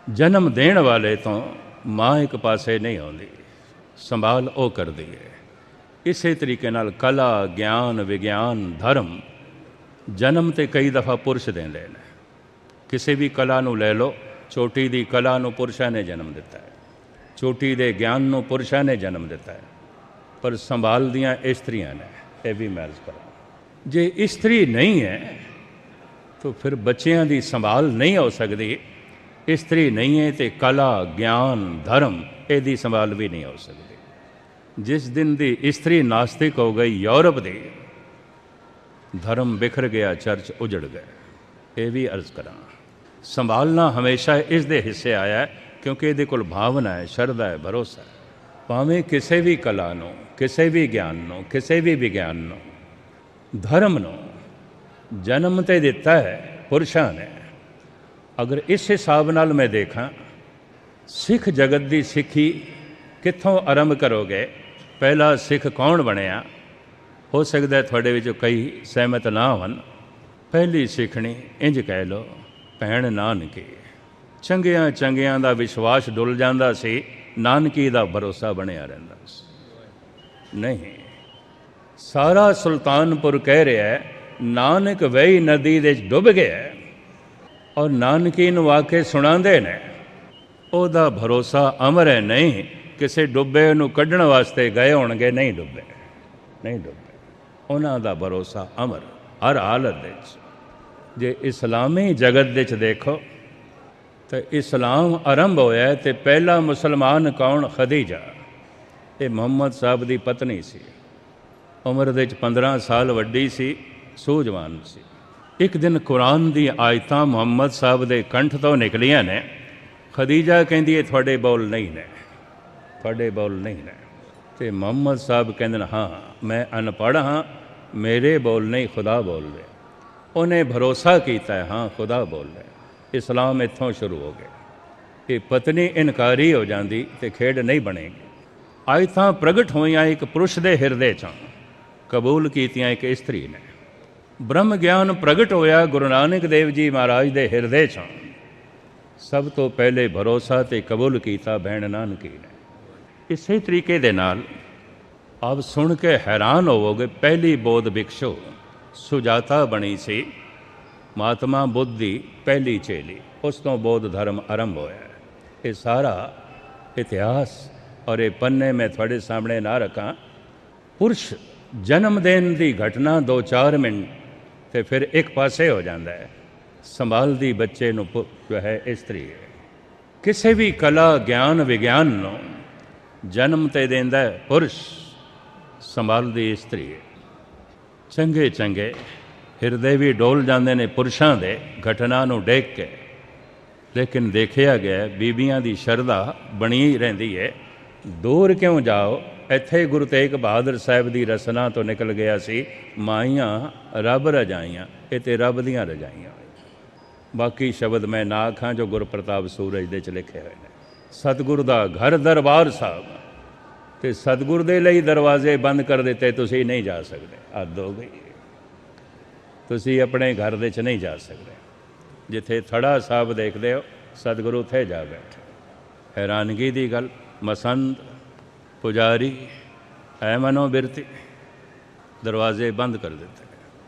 ਜਨਮ ਦੇਣ ਵਾਲੇ ਤੋਂ ਮਾਂ ਇੱਕ ਪਾਸੇ ਨਹੀਂ ਆਉਂਦੀ, ਸੰਭਾਲ ਉਹ ਕਰਦੀ ਹੈ। ਇਸੇ ਤਰੀਕੇ ਨਾਲ ਕਲਾ, ਗਿਆਨ, ਵਿਗਿਆਨ, ਧਰਮ ਜਨਮ ਤੇ ਕਈ ਦਫਾ ਪੁਰਸ਼ ਦਿੰਦੇ ਨੇ। ਕਿਸੇ ਵੀ ਕਲਾ ਨੂੰ ਲੈ ਲਓ, ਚੋਟੀ ਦੀ ਕਲਾ ਨੂੰ ਪੁਰਸ਼ਾਂ ਨੇ ਜਨਮ ਦਿੱਤਾ ਹੈ, ਚੋਟੀ ਦੇ ਗਿਆਨ ਨੂੰ ਪੁਰਸ਼ਾਂ ਨੇ ਜਨਮ ਦਿੱਤਾ ਹੈ, ਪਰ ਸੰਭਾਲਦੀਆਂ ਇਸਤਰੀਆਂ ਨੇ। ਇਹ ਵੀ ਮੈਂ ਅਰਜ਼ ਕਰਾਂ, ਜੇ ਇਸਤਰੀ ਨਹੀਂ ਹੈ ਤਾਂ ਫਿਰ ਬੱਚਿਆਂ ਦੀ ਸੰਭਾਲ ਨਹੀਂ ਹੋ ਸਕਦੀ। ਇਸਤਰੀ ਨਹੀਂ ਹੈ ਤੇ ਕਲਾ, ਗਿਆਨ, ਧਰਮ ਇਹਦੀ ਸੰਭਾਲ ਵੀ ਨਹੀਂ ਹੋ ਸਕਦੀ। ਜਿਸ ਦਿਨ ਦੀ ਇਸਤਰੀ ਨਾਸਤਿਕ ਹੋ ਗਈ ਯੂਰਪ ਦੀ, ਧਰਮ ਬਿਖਰ ਗਿਆ, ਚਰਚ ਉਜੜ ਗਏ। ਇਹ ਵੀ ਅਰਜ਼ ਕਰਾਂ, ਸੰਭਾਲਣਾ ਹਮੇਸ਼ਾ ਇਸ ਦੇ ਹਿੱਸੇ ਆਇਆ, ਕਿਉਂਕਿ ਇਹਦੇ ਕੋਲ ਭਾਵਨਾ ਹੈ, ਸ਼ਰਧਾ ਹੈ, ਭਰੋਸਾ ਹੈ। ਭਾਵੇਂ ਕਿਸੇ ਵੀ ਕਲਾ ਨੂੰ, ਕਿਸੇ ਵੀ ਗਿਆਨ ਨੂੰ, ਕਿਸੇ ਵੀ ਵਿਗਿਆਨ ਨੂੰ, ਧਰਮ ਨੂੰ ਜਨਮ ਤੇ ਦਿੱਤਾ ਹੈ ਪੁਰਸ਼ਾਂ ਨੇ। ਅਗਰ ਇਸ ਹਿਸਾਬ ਨਾਲ ਮੈਂ ਦੇਖਾਂ, ਸਿੱਖ ਜਗਤ ਦੀ ਸਿੱਖੀ ਕਿੱਥੋਂ ਆਰੰਭ ਕਰੋਗੇ? ਪਹਿਲਾ ਸਿੱਖ ਕੌਣ ਬਣਿਆ? ਹੋ ਸਕਦਾ ਤੁਹਾਡੇ ਵਿੱਚੋਂ ਕਈ ਸਹਿਮਤ ਨਾ ਹੋਣ। ਪਹਿਲੀ ਸਿੱਖਣੀ ਇੰਜ ਕਹਿ ਲਓ, ਭੈਣ ਨਾਨਕੀ। ਚੰਗਿਆਂ ਚੰਗਿਆਂ ਦਾ ਵਿਸ਼ਵਾਸ ਡੁੱਲ ਜਾਂਦਾ ਸੀ, ਨਾਨਕੀ ਦਾ ਭਰੋਸਾ ਬਣਿਆ ਰਹਿੰਦਾ ਸੀ। ਨਹੀਂ, ਸਾਰਾ ਸੁਲਤਾਨਪੁਰ ਕਹਿ ਰਿਹਾ ਹੈ ਨਾਨਕ ਵਹੀ ਨਦੀ ਦੇ ਡੁੱਬ ਗਿਆ, ਔਰ ਨਾਨਕੀ ਨੂੰ ਆ ਕੇ ਸੁਣਾਉਂਦੇ ਨੇ। ਉਹਦਾ ਭਰੋਸਾ ਅਮਰ ਹੈ, ਨਹੀਂ ਕਿਸੇ ਡੁੱਬੇ ਨੂੰ ਕੱਢਣ ਵਾਸਤੇ ਗਏ ਹੋਣਗੇ, ਨਹੀਂ ਡੁੱਬੇ, ਨਹੀਂ ਡੁੱਬੇ। ਉਹਨਾਂ ਦਾ ਭਰੋਸਾ ਅਮਰ ਹਰ ਹਾਲਤ ਵਿੱਚ। ਜੇ ਇਸਲਾਮੀ ਜਗਤ ਵਿੱਚ ਦੇਖੋ ਤਾਂ ਇਸਲਾਮ ਆਰੰਭ ਹੋਇਆ ਤੇ ਪਹਿਲਾ ਮੁਸਲਮਾਨ ਕੌਣ? ਖਦੀਜਾ। ਇਹ ਮੁਹੰਮਦ ਸਾਹਿਬ ਦੀ ਪਤਨੀ ਸੀ, ਉਮਰ ਦੇ ਵਿੱਚ 15 ਸਾਲ ਵੱਡੀ ਸੀ, ਸੂਝਵਾਨ ਸੀ। ਇੱਕ ਦਿਨ ਕੁਰਾਨ ਦੀ ਆਇਤਾਂ ਮੁਹੰਮਦ ਸਾਹਿਬ ਦੇ ਕੰਠ ਤੋਂ ਨਿਕਲੀਆਂ ਨੇ। ਖਦੀਜਾ ਕਹਿੰਦੀ ਹੈ ਤੁਹਾਡੇ ਬੋਲ ਨਹੀਂ ਨੇ, ਤੁਹਾਡੇ ਬੋਲ ਨਹੀਂ ਨੇ। ਤੇ ਮੁਹੰਮਦ ਸਾਹਿਬ ਕਹਿੰਦੇ ਨੇ ਹਾਂ ਮੈਂ ਅਨਪੜ੍ਹ ਹਾਂ, ਮੇਰੇ ਬੋਲ ਨਹੀਂ, ਖੁਦਾ ਬੋਲ ਰਿਹਾ। ਉਹਨੇ ਭਰੋਸਾ ਕੀਤਾ, ਹਾਂ ਖੁਦਾ ਬੋਲ ਰਿਹਾ। ਇਸਲਾਮ ਇੱਥੋਂ ਸ਼ੁਰੂ ਹੋ ਗਿਆ। ਇਹ ਪਤਨੀ ਇਨਕਾਰੀ ਹੋ ਜਾਂਦੀ ਤੇ ਖੇਡ ਨਹੀਂ ਬਣੇਗੀ। ਆਇਤਾਂ ਪ੍ਰਗਟ ਹੋਈਆਂ ਇੱਕ ਪੁਰਸ਼ ਦੇ ਹਿਰਦੇ 'ਚੋਂ, ਕਬੂਲ ਕੀਤੀਆਂ ਇੱਕ ਇਸਤਰੀ ਨੇ। ਬ੍ਰਹਮ ਗਿਆਨ ਪ੍ਰਗਟ ਹੋਇਆ ਗੁਰੂ ਨਾਨਕ ਦੇਵ ਜੀ ਮਹਾਰਾਜ ਦੇ ਹਿਰਦੇ 'ਚੋਂ। ਸਭ ਤੋਂ ਪਹਿਲੇ ਭਰੋਸਾ ਤੇ ਕਬੂਲ ਕੀਤਾ ਭੈਣ ਨਾਨਕੀ ਨੇ। ਇਸੇ ਤਰੀਕੇ ਦੇ ਨਾਲ ਆਪ ਸੁਣ ਕੇ ਹੈਰਾਨ ਹੋਵੋਗੇ, ਪਹਿਲੀ ਬੋਧ ਭਿਕਸ਼ੂ ਸੁਜਾਤਾ ਬਣੀ ਸੀ, ਮਹਾਤਮਾ ਬੁੱਧ ਦੀ ਪਹਿਲੀ ਚੇਲੀ। ਉਸ ਤੋਂ ਬੌਧ ਧਰਮ ਆਰੰਭ ਹੋਇਆ। ਇਹ ਸਾਰਾ ਇਤਿਹਾਸ ਔਰ ਇਹ ਪੰਨੇ ਮੈਂ ਤੁਹਾਡੇ ਸਾਹਮਣੇ ਨਾ ਰੱਖਾਂ। ਪੁਰਸ਼ ਜਨਮ ਦੇਣ ਦੀ ਘਟਨਾ 2-4 ਮਿੰਟ ਤੇ ਫਿਰ ਇੱਕ ਪਾਸੇ ਹੋ ਜਾਂਦਾ ਹੈ। ਸੰਭਾਲਦੀ ਬੱਚੇ ਨੂੰ ਜੋ ਹੈ ਇਸਤਰੀ ਹੈ। ਕਿਸੇ ਵੀ ਕਲਾ, ਗਿਆਨ, ਵਿਗਿਆਨ ਨੂੰ ਜਨਮ ਤੇ ਦਿੰਦਾ ਹੈ ਪੁਰਸ਼, ਸੰਭਾਲਦੀ ਇਸਤਰੀ ਹੈ। ਚੰਗੇ ਚੰਗੇ ਹਿਰਦੇ ਵੀ ਡੋਲ ਜਾਂਦੇ ਨੇ ਪੁਰਸ਼ਾਂ ਦੇ ਘਟਨਾ ਨੂੰ ਦੇਖ ਕੇ। ਲੇਕਿਨ ਦੇਖਿਆ ਗਿਆ ਬੀਬੀਆਂ ਦੀ ਸ਼ਰਧਾ ਬਣੀ ਰਹਿੰਦੀ ਹੈ। ਦੂਰ ਕਿਉਂ ਜਾਓ, ਇੱਥੇ ਗੁਰੂ ਤੇਗ ਬਹਾਦਰ ਸਾਹਿਬ ਦੀ ਰਸਨਾ ਤੋਂ ਨਿਕਲ ਗਿਆ ਸੀ, ਮਾਈਆਂ ਰੱਬ ਰਜਾਈਆਂ, ਇਹ ਤੇ ਰੱਬ ਦੀਆਂ ਰਜਾਈਆਂ। ਬਾਕੀ ਸ਼ਬਦ ਮੈਂ ਨਾ ਆਖਾਂ ਜੋ ਗੁਰਪ੍ਰਤਾਪ ਸੂਰਜ ਦੇ 'ਚ ਲਿਖੇ ਹੋਏ ਨੇ। ਸਤਿਗੁਰ ਦਾ ਘਰ ਦਰਬਾਰ ਸਾਹਿਬ, ਤੇ ਸਤਿਗੁਰ ਦੇ ਲਈ ਦਰਵਾਜ਼ੇ ਬੰਦ ਕਰ ਦਿੱਤੇ, ਤੁਸੀਂ ਨਹੀਂ ਜਾ ਸਕਦੇ। ਹੱਦ ਹੋ ਗਈ, ਤੁਸੀਂ ਆਪਣੇ ਘਰ ਦੇ 'ਚ ਨਹੀਂ ਜਾ ਸਕਦੇ। ਜਿੱਥੇ ਥੜਾ ਸਾਹਿਬ ਦੇਖਦੇ ਹੋ, ਸਤਿਗੁਰੂ ਉੱਥੇ ਜਾ ਬੈਠੇ। ਹੈਰਾਨਗੀ ਦੀ ਗੱਲ, ਮਸੰਦ ਪੁਜਾਰੀ ਹੈ ਮਨੋਬਿਰਤੀ, ਦਰਵਾਜ਼ੇ ਬੰਦ ਕਰ ਦਿੱਤੇ।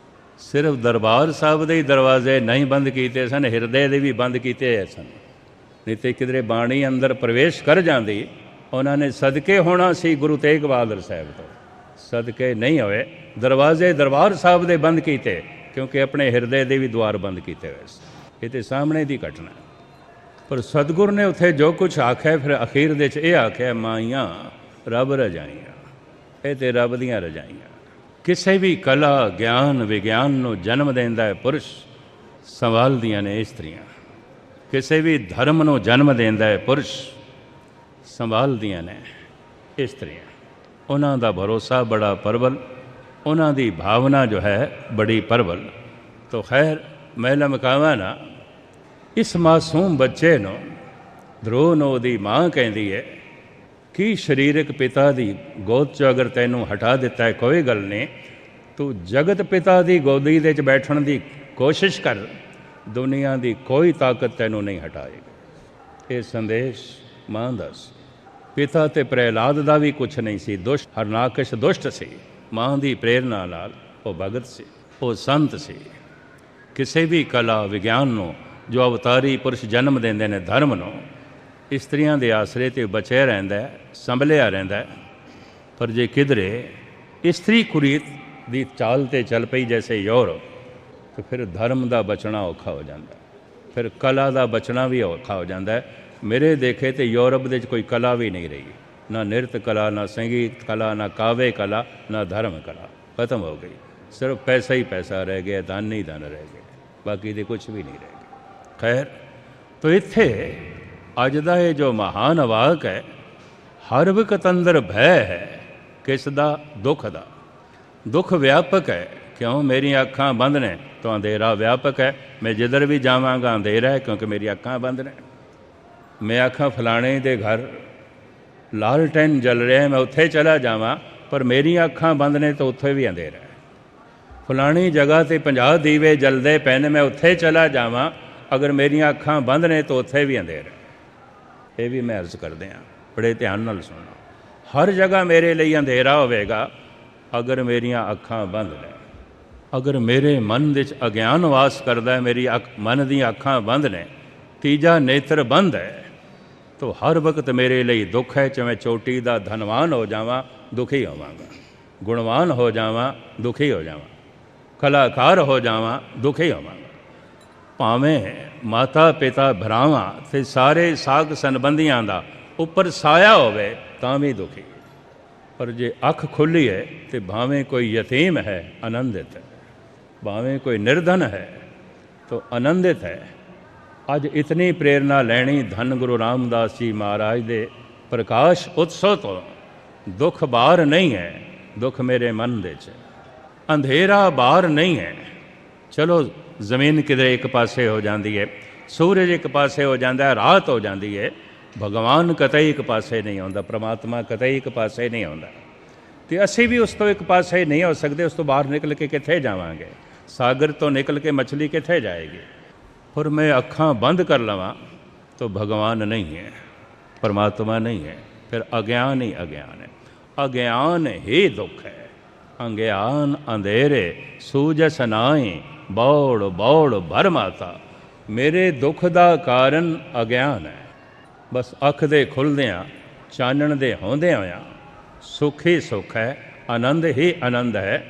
ਸਿਰਫ ਦਰਬਾਰ ਸਾਹਿਬ ਦੇ ਹੀ ਦਰਵਾਜ਼ੇ ਨਹੀਂ ਬੰਦ ਕੀਤੇ ਸਨ, ਹਿਰਦੇ ਦੇ ਵੀ ਬੰਦ ਕੀਤੇ ਸਨ। ਨਹੀਂ ਤੇ ਕਿਧਰੇ ਬਾਣੀ ਅੰਦਰ ਪ੍ਰਵੇਸ਼ ਕਰ ਜਾਂਦੀ, ਉਹਨਾਂ ਨੇ ਸਦਕੇ ਹੋਣਾ ਸੀ ਗੁਰੂ ਤੇਗ ਬਹਾਦਰ ਸਾਹਿਬ ਤੋਂ। ਸਦਕੇ ਨਹੀਂ ਹੋਏ, ਦਰਵਾਜ਼ੇ ਦਰਬਾਰ ਸਾਹਿਬ ਦੇ ਬੰਦ ਕੀਤੇ, ਕਿਉਂਕਿ ਆਪਣੇ ਹਿਰਦੇ ਦੇ ਵੀ ਦੁਆਰ ਬੰਦ ਕੀਤੇ ਹੋਏ ਸੀ। ਇਹ ਤੇ ਸਾਹਮਣੇ ਦੀ ਘਟਨਾ। ਪਰ ਸਤਿਗੁਰ ਨੇ ਉੱਥੇ ਜੋ ਕੁਝ ਆਖਿਆ, ਫਿਰ ਅਖੀਰ ਦੇ 'ਚ ਇਹ ਆਖਿਆ, ਮਾਈਆਂ ਰੱਬ ਰਜਾਈਆਂ, ਇਹ ਤੇ ਰੱਬ ਦੀਆਂ ਰਜਾਈਆਂ। ਕਿਸੇ ਵੀ ਕਲਾ, ਗਿਆਨ, ਵਿਗਿਆਨ ਨੂੰ ਜਨਮ ਦਿੰਦਾ ਹੈ ਪੁਰਸ਼, ਸੰਭਾਲਦੀਆਂ ਨੇ ਇਸਤਰੀਆਂ। ਕਿਸੇ ਵੀ ਧਰਮ ਨੂੰ ਜਨਮ ਦਿੰਦਾ ਹੈ ਪੁਰਸ਼, ਸੰਭਾਲਦੀਆਂ ਨੇ ਇਸਤਰੀਆਂ। ਉਹਨਾਂ ਦਾ ਭਰੋਸਾ ਬੜਾ ਪ੍ਰਬਲ, ਉਹਨਾਂ ਦੀ ਭਾਵਨਾ ਜੋ ਹੈ ਬੜੀ ਪ੍ਰਬਲ। ਤੋ ਖੈਰ, ਮੈਂ ਲਮਕਾਵਾਂ ਨਾ, ਇਸ ਮਾਸੂਮ ਬੱਚੇ ਨੂੰ ਧਰੋ ਨੂੰ ਉਹਦੀ ਮਾਂ ਕਹਿੰਦੀ ਹੈ ਕਿ ਸਰੀਰਕ ਪਿਤਾ ਦੀ ਗੋਦ 'ਚੋਂ ਅਗਰ ਤੈਨੂੰ ਹਟਾ ਦਿੱਤਾ ਹੈ, ਕੋਈ ਗੱਲ ਨਹੀਂ, ਤੂੰ ਜਗਤ ਪਿਤਾ ਦੀ ਗੋਦੀ ਦੇ 'ਚ ਬੈਠਣ ਦੀ ਕੋਸ਼ਿਸ਼ ਕਰ, ਦੁਨੀਆ ਦੀ ਕੋਈ ਤਾਕਤ ਤੈਨੂੰ ਨਹੀਂ ਹਟਾਏਗੀ। ਇਹ ਸੰਦੇਸ਼ ਮਾਂ ਦਾ ਸੀ। ਪਿਤਾ ਤੇ ਪ੍ਰਹਿਲਾਦ ਦਾ ਵੀ ਕੁਛ ਨਹੀਂ ਸੀ, ਦੁਸ਼ਟ ਹਰਨਾਕਸ਼ ਦੁਸ਼ਟ ਸੀ। ਮਾਂ ਦੀ ਪ੍ਰੇਰਨਾ ਨਾਲ ਉਹ ਭਗਤ ਸੀ, ਉਹ ਸੰਤ ਸੀ। ਕਿਸੇ ਵੀ ਕਲਾ, ਵਿਗਿਆਨ ਨੂੰ ਜੋ ਅਵਤਾਰੀ ਪੁਰਸ਼ ਜਨਮ ਦਿੰਦੇ ਨੇ, ਧਰਮ ਨੂੰ, ਇਸਤਰੀਆਂ ਦੇ ਆਸਰੇ 'ਤੇ ਬਚਿਆ ਰਹਿੰਦਾ, ਸੰਭਲਿਆ ਰਹਿੰਦਾ। ਪਰ ਜੇ ਕਿਧਰੇ ਇਸਤਰੀ ਕੁਰੀਤ ਦੀ ਚਾਲ 'ਤੇ ਚੱਲ ਪਈ ਜੈਸੇ ਯੂਰਪ, ਤਾਂ ਫਿਰ ਧਰਮ ਦਾ ਬਚਣਾ ਔਖਾ ਹੋ ਜਾਂਦਾ, ਫਿਰ ਕਲਾ ਦਾ ਬਚਣਾ ਵੀ ਔਖਾ ਹੋ ਜਾਂਦਾ। ਮੇਰੇ ਦੇਖੇ ਤੇ ਯੂਰਪ ਦੇ 'ਚ ਕੋਈ ਕਲਾ ਵੀ ਨਹੀਂ ਰਹੀ, ਨਾ ਨਿਰਤ ਕਲਾ, ਨਾ ਸੰਗੀਤ ਕਲਾ, ਨਾ ਕਾਵੇ ਕਲਾ, ਨਾ ਧਰਮ ਕਲਾ, ਖਤਮ ਹੋ ਗਈ। ਸਿਰਫ ਪੈਸਾ ਹੀ ਪੈਸਾ ਰਹਿ ਗਿਆ, ਧਨ ਹੀ ਧਨ ਰਹਿ ਗਿਆ, ਬਾਕੀ ਦੇ ਕੁਛ ਵੀ ਨਹੀਂ ਰਹਿ ਗਿਆ। ਖੈਰ, ਤੋ ਇੱਥੇ ਅੱਜ ਦਾ ਇਹ ਜੋ ਮਹਾਨ ਵਾਕ ਹੈ, ਹਰ ਵਕਤ ਅੰਦਰ ਭੈ ਹੈ, ਕਿਸ ਦਾ? ਦੁੱਖ ਦਾ। ਦੁੱਖ ਵਿਆਪਕ ਹੈ, ਕਿਉਂ? ਮੇਰੀਆਂ ਅੱਖਾਂ ਬੰਦ ਨੇ ਤਾਂ ਅੰਧੇਰਾ ਵਿਆਪਕ ਹੈ। ਮੈਂ ਜਿੱਧਰ ਵੀ ਜਾਵਾਂਗਾ ਅੰਧੇਰਾ ਹੈ, ਕਿਉਂਕਿ ਮੇਰੀਆਂ ਅੱਖਾਂ ਬੰਦ ਨੇ। ਮੈਂ ਆਖਾਂ ਫਲਾਣੇ ਦੇ ਘਰ ਲਾਲਟੈਨ ਜਲ ਰਿਹਾ, ਮੈਂ ਉੱਥੇ ਚਲਾ ਜਾਵਾਂ, ਪਰ ਮੇਰੀਆਂ ਅੱਖਾਂ ਬੰਦ ਨੇ ਤਾਂ ਉੱਥੇ ਵੀ ਅੰਧੇਰਾ ਹੈ। ਫਲਾਣੀ ਜਗ੍ਹਾ 'ਤੇ 50 ਦੀਵੇ ਜਲਦੇ ਪਏ ਨੇ, ਮੈਂ ਉੱਥੇ ਚਲਾ ਜਾਵਾਂ, ਅਗਰ ਮੇਰੀਆਂ ਅੱਖਾਂ ਬੰਦ ਨੇ ਤਾਂ ਉੱਥੇ ਵੀ ਅੰਧੇਰਾ ਹੈ। ਇਹ ਵੀ ਮੈਂ ਅਰਜ਼ ਕਰਦੇ ਹਾਂ, ਬੜੇ ਧਿਆਨ ਨਾਲ ਸੁਣੋ। ਹਰ ਜਗ੍ਹਾ ਮੇਰੇ ਲਈ ਅੰਧੇਰਾ ਹੋਵੇਗਾ ਅਗਰ ਮੇਰੀਆਂ ਅੱਖਾਂ ਬੰਦ ਨੇ। ਅਗਰ ਮੇਰੇ ਮਨ ਵਿੱਚ ਅਗਿਆਨ ਵਾਸ ਕਰਦਾ ਹੈ, ਮੇਰੀ ਮਨ ਦੀਆਂ ਅੱਖਾਂ ਬੰਦ ਨੇ, ਤੀਜਾ ਨੇਤਰ ਬੰਦ ਹੈ, ਤਾਂ ਹਰ ਵਕਤ ਮੇਰੇ ਲਈ ਦੁੱਖ ਹੈ। ਚਾਹੇ ਚੋਟੀ ਦਾ ਧਨਵਾਨ ਹੋ ਜਾਵਾਂ, ਦੁਖੀ ਹੋਵਾਂਗਾ, ਗੁਣਵਾਨ ਹੋ ਜਾਵਾਂ, ਦੁਖੀ ਹੋ ਜਾਵਾਂ, ਕਲਾਕਾਰ ਹੋ ਜਾਵਾਂ, ਦੁਖੀ ਹੋਵਾਂਗਾ। ਭਾਵੇਂ ਮਾਤਾ ਪਿਤਾ ਭਰਾਵਾਂ ਤੇ ਸਾਰੇ ਸਾਗ ਸੰਬੰਧੀਆਂ ਦਾ ਉੱਪਰ ਸਾਇਆ ਹੋਵੇ ਤਾਂ ਵੀ ਦੁਖੀ। ਪਰ ਜੇ ਅੱਖ ਖੁੱਲ੍ਹੀ ਹੈ ਤੇ ਭਾਵੇਂ ਕੋਈ ਯਤੀਮ ਹੈ, ਆਨੰਦਿਤ ਹੈ, ਭਾਵੇਂ ਕੋਈ ਨਿਰਧਨ ਹੈ ਤਾਂ ਆਨੰਦਿਤ ਹੈ। ਅੱਜ ਇਤਨੀ ਪ੍ਰੇਰਨਾ ਲੈਣੀ ਧੰਨ ਗੁਰੂ ਰਾਮਦਾਸ ਜੀ ਮਹਾਰਾਜ ਦੇ ਪ੍ਰਕਾਸ਼ ਉਤਸਵ ਤੋਂ। ਦੁੱਖ ਬਾਹਰ ਨਹੀਂ ਹੈ, ਦੁੱਖ ਮੇਰੇ ਮਨ ਦੇ 'ਚ, ਅੰਧੇਰਾ ਬਾਹਰ ਨਹੀਂ ਹੈ। ਚਲੋ ਜ਼ਮੀਨ ਕਿਧਰੇ ਇੱਕ ਪਾਸੇ ਹੋ ਜਾਂਦੀ ਹੈ, ਸੂਰਜ ਇੱਕ ਪਾਸੇ ਹੋ ਜਾਂਦਾ ਹੈ, ਰਾਤ ਹੋ ਜਾਂਦੀ ਹੈ, ਭਗਵਾਨ ਕਤਈ ਇੱਕ ਪਾਸੇ ਨਹੀਂ ਆਉਂਦਾ, ਪ੍ਰਮਾਤਮਾ ਕਤਈ ਇੱਕ ਪਾਸੇ ਨਹੀਂ ਆਉਂਦਾ। ਅਤੇ ਅਸੀਂ ਵੀ ਉਸ ਤੋਂ ਇੱਕ ਪਾਸੇ ਨਹੀਂ ਹੋ ਸਕਦੇ। ਉਸ ਤੋਂ ਬਾਹਰ ਨਿਕਲ ਕੇ ਕਿੱਥੇ ਜਾਵਾਂਗੇ? ਸਾਗਰ ਤੋਂ ਨਿਕਲ ਕੇ ਮਛਲੀ ਕਿੱਥੇ ਜਾਏਗੀ? ਪਰ ਮੈਂ ਅੱਖਾਂ ਬੰਦ ਕਰ ਲਵਾਂ ਤਾਂ ਭਗਵਾਨ ਨਹੀਂ ਹੈ, ਪਰਮਾਤਮਾ ਨਹੀਂ ਹੈ, ਫਿਰ ਅਗਿਆਨ ਹੀ ਅਗਿਆਨ ਹੈ। ਅਗਿਆਨ ਹੀ ਦੁੱਖ ਹੈ। ਅਗਿਆਨ ਅੰਧੇਰੇ ਸੂਝਸ ਨਾਹੀਂ, ਬੌੜ ਬੌੜ ਭਰ ਮਾਤਾ। ਮੇਰੇ ਦੁੱਖ ਦਾ ਕਾਰਨ ਅਗਿਆਨ ਹੈ। ਬਸ ਅੱਖ ਦੇ ਖੁੱਲ੍ਹਦਿਆਂ, ਚਾਨਣ ਦੇ ਹੁੰਦਿਆਂ ਹੋਇਆਂ ਸੁੱਖ ਹੀ ਸੁੱਖ ਹੈ, ਆਨੰਦ ਹੀ ਆਨੰਦ ਹੈ।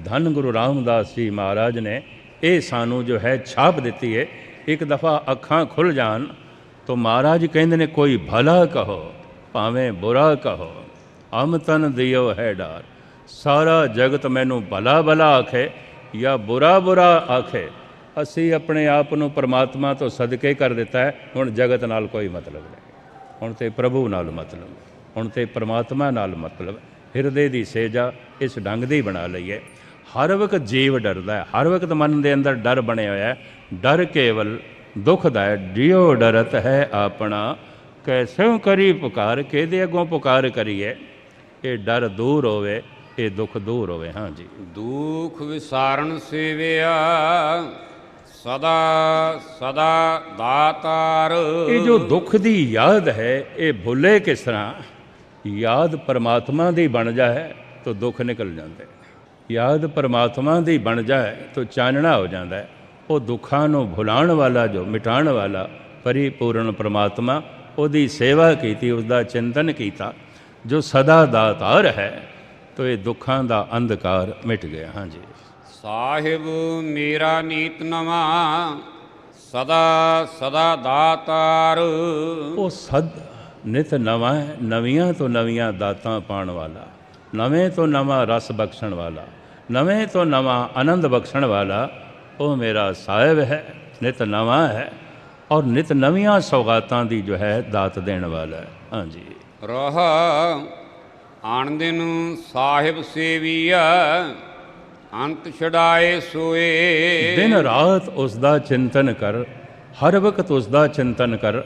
ਧੰਨ ਗੁਰੂ ਰਾਮਦਾਸ ਜੀ ਮਹਾਰਾਜ ਨੇ ਇਹ ਸਾਨੂੰ ਜੋ ਹੈ ਛਾਪ ਦਿੱਤੀ ਹੈ। ਇੱਕ ਦਫਾ ਅੱਖਾਂ ਖੁੱਲ੍ਹ ਜਾਣ ਤਾਂ ਮਹਾਰਾਜ ਕਹਿੰਦੇ ਨੇ, ਕੋਈ ਭਲਾ ਕਹੋ ਭਾਵੇਂ ਬੁਰਾ ਕਹੋ, ਅਮ ਤਨ ਦਿਓ ਹੈ ਡਾਰ। ਸਾਰਾ ਜਗਤ ਮੈਨੂੰ ਭਲਾ ਭਲਾ ਆਖੇ ਜਾਂ ਬੁਰਾ ਬੁਰਾ ਆਖੇ, ਅਸੀਂ ਆਪਣੇ ਆਪ ਨੂੰ ਪਰਮਾਤਮਾ ਤੋਂ ਸਦਕੇ ਕਰ ਦਿੱਤਾ ਹੈ। ਹੁਣ ਜਗਤ ਨਾਲ ਕੋਈ ਮਤਲਬ ਨਹੀਂ, ਹੁਣ ਤੇ ਪ੍ਰਭੂ ਨਾਲ ਮਤਲਬ, ਹੁਣ ਤੇ ਪਰਮਾਤਮਾ ਨਾਲ ਮਤਲਬ। ਹਿਰਦੇ ਦੀ ਸੇਜਾ ਇਸ ਢੰਗ ਦੀ ਬਣਾ ਲਈ ਹੈ। ਹਰ ਵਕਤ ਜੀਵ ਡਰਦਾ ਹੈ, ਹਰ ਵਕਤ ਮਨ ਦੇ ਅੰਦਰ ਡਰ ਬਣਿਆ ਹੋਇਆ ਹੈ। ਡਰ ਕੇਵਲ ਦੁੱਖ ਦਾ ਹੈ। ਜਿਉ ਡਰਤ ਹੈ ਆਪਣਾ, ਕੈਸੋਂ ਕਰੀ ਪੁਕਾਰ, ਕਿਹਦੇ ਅੱਗੋਂ ਪੁਕਾਰ ਕਰੀਏ। ਇਹ ਡਰ ਦੂਰ ਹੋਵੇ, ਇਹ ਦੁੱਖ ਦੂਰ ਹੋਵੇ। ਹਾਂਜੀ, ਦੁਖ ਵਿਸਾਰਨ ਸੇਵਿਆ, ਸਦਾ ਸਦਾ ਦਾਤਾਰ। ਇਹ ਜੋ ਦੁੱਖ ਦੀ ਯਾਦ ਹੈ, ਇਹ ਭੁੱਲੇ ਕਿਸ ਤਰ੍ਹਾਂ। ਯਾਦ ਪਰਮਾਤਮਾ ਦੀ ਬਣ ਜਾਏ ਤਾਂ ਦੁੱਖ ਨਿਕਲ ਜਾਂਦੇ। ਯਾਦ ਪਰਮਾਤਮਾ ਦੀ ਬਣ ਜਾਏ ਤਾਂ ਚਾਨਣਾ ਹੋ ਜਾਂਦਾ ਹੈ। ਉਹ ਦੁੱਖਾਂ ਨੂੰ ਭੁਲਾਉਣ ਵਾਲਾ, ਜੋ ਮਿਟਾਉਣ ਵਾਲਾ ਪਰਿਪੂਰਨ ਪਰਮਾਤਮਾ, ਉਹਦੀ ਸੇਵਾ ਕੀਤੀ, ਉਸਦਾ ਚਿੰਤਨ ਕੀਤਾ, ਜੋ ਸਦਾ ਦਾਤਾਰ ਹੈ, ਤਾਂ ਇਹ ਦੁੱਖਾਂ ਦਾ ਅੰਧਕਾਰ ਮਿਟ ਗਿਆ। ਹਾਂਜੀ, ਸਾਹਿਬ ਮੇਰਾ ਨੀਤ ਨਵਾਂ, ਸਦਾ ਸਦਾ ਦਾਤਾਰ। ਉਹ ਸਦ ਨਿਤ ਨਵਾਂ ਹੈ, ਨਵੀਆਂ ਤੋਂ ਨਵੀਆਂ ਦਾਤਾਂ ਪਾਉਣ ਵਾਲਾ, ਨਵੇਂ ਤੋਂ ਨਵਾਂ ਰਸ ਬਖਸ਼ਣ ਵਾਲਾ, ਨਵੇਂ ਤੋਂ ਨਵਾਂ ਆਨੰਦ ਬਖਸ਼ਣ ਵਾਲਾ, ਉਹ ਮੇਰਾ ਸਾਹਿਬ ਹੈ, ਨਿਤ ਨਵਾਂ ਹੈ ਔਰ ਨਿਤ ਨਵੀਆਂ ਸੌਗਾਤਾਂ ਦੀ ਜੋ ਹੈ ਦਾਤ ਦੇਣ ਵਾਲਾ ਹੈ। ਹਾਂਜੀ, ਰਹਾ ਆਨੰਦਿ ਨੂੰ ਸਾਹਿਬ ਸੇਵੀਆ, ਅੰਤ ਛਡਾਏ ਸੋਏ। ਦਿਨ ਰਾਤ ਉਸ ਦਾ ਚਿੰਤਨ ਕਰ, ਹਰ ਵਕਤ ਉਸ ਦਾ ਚਿੰਤਨ ਕਰ,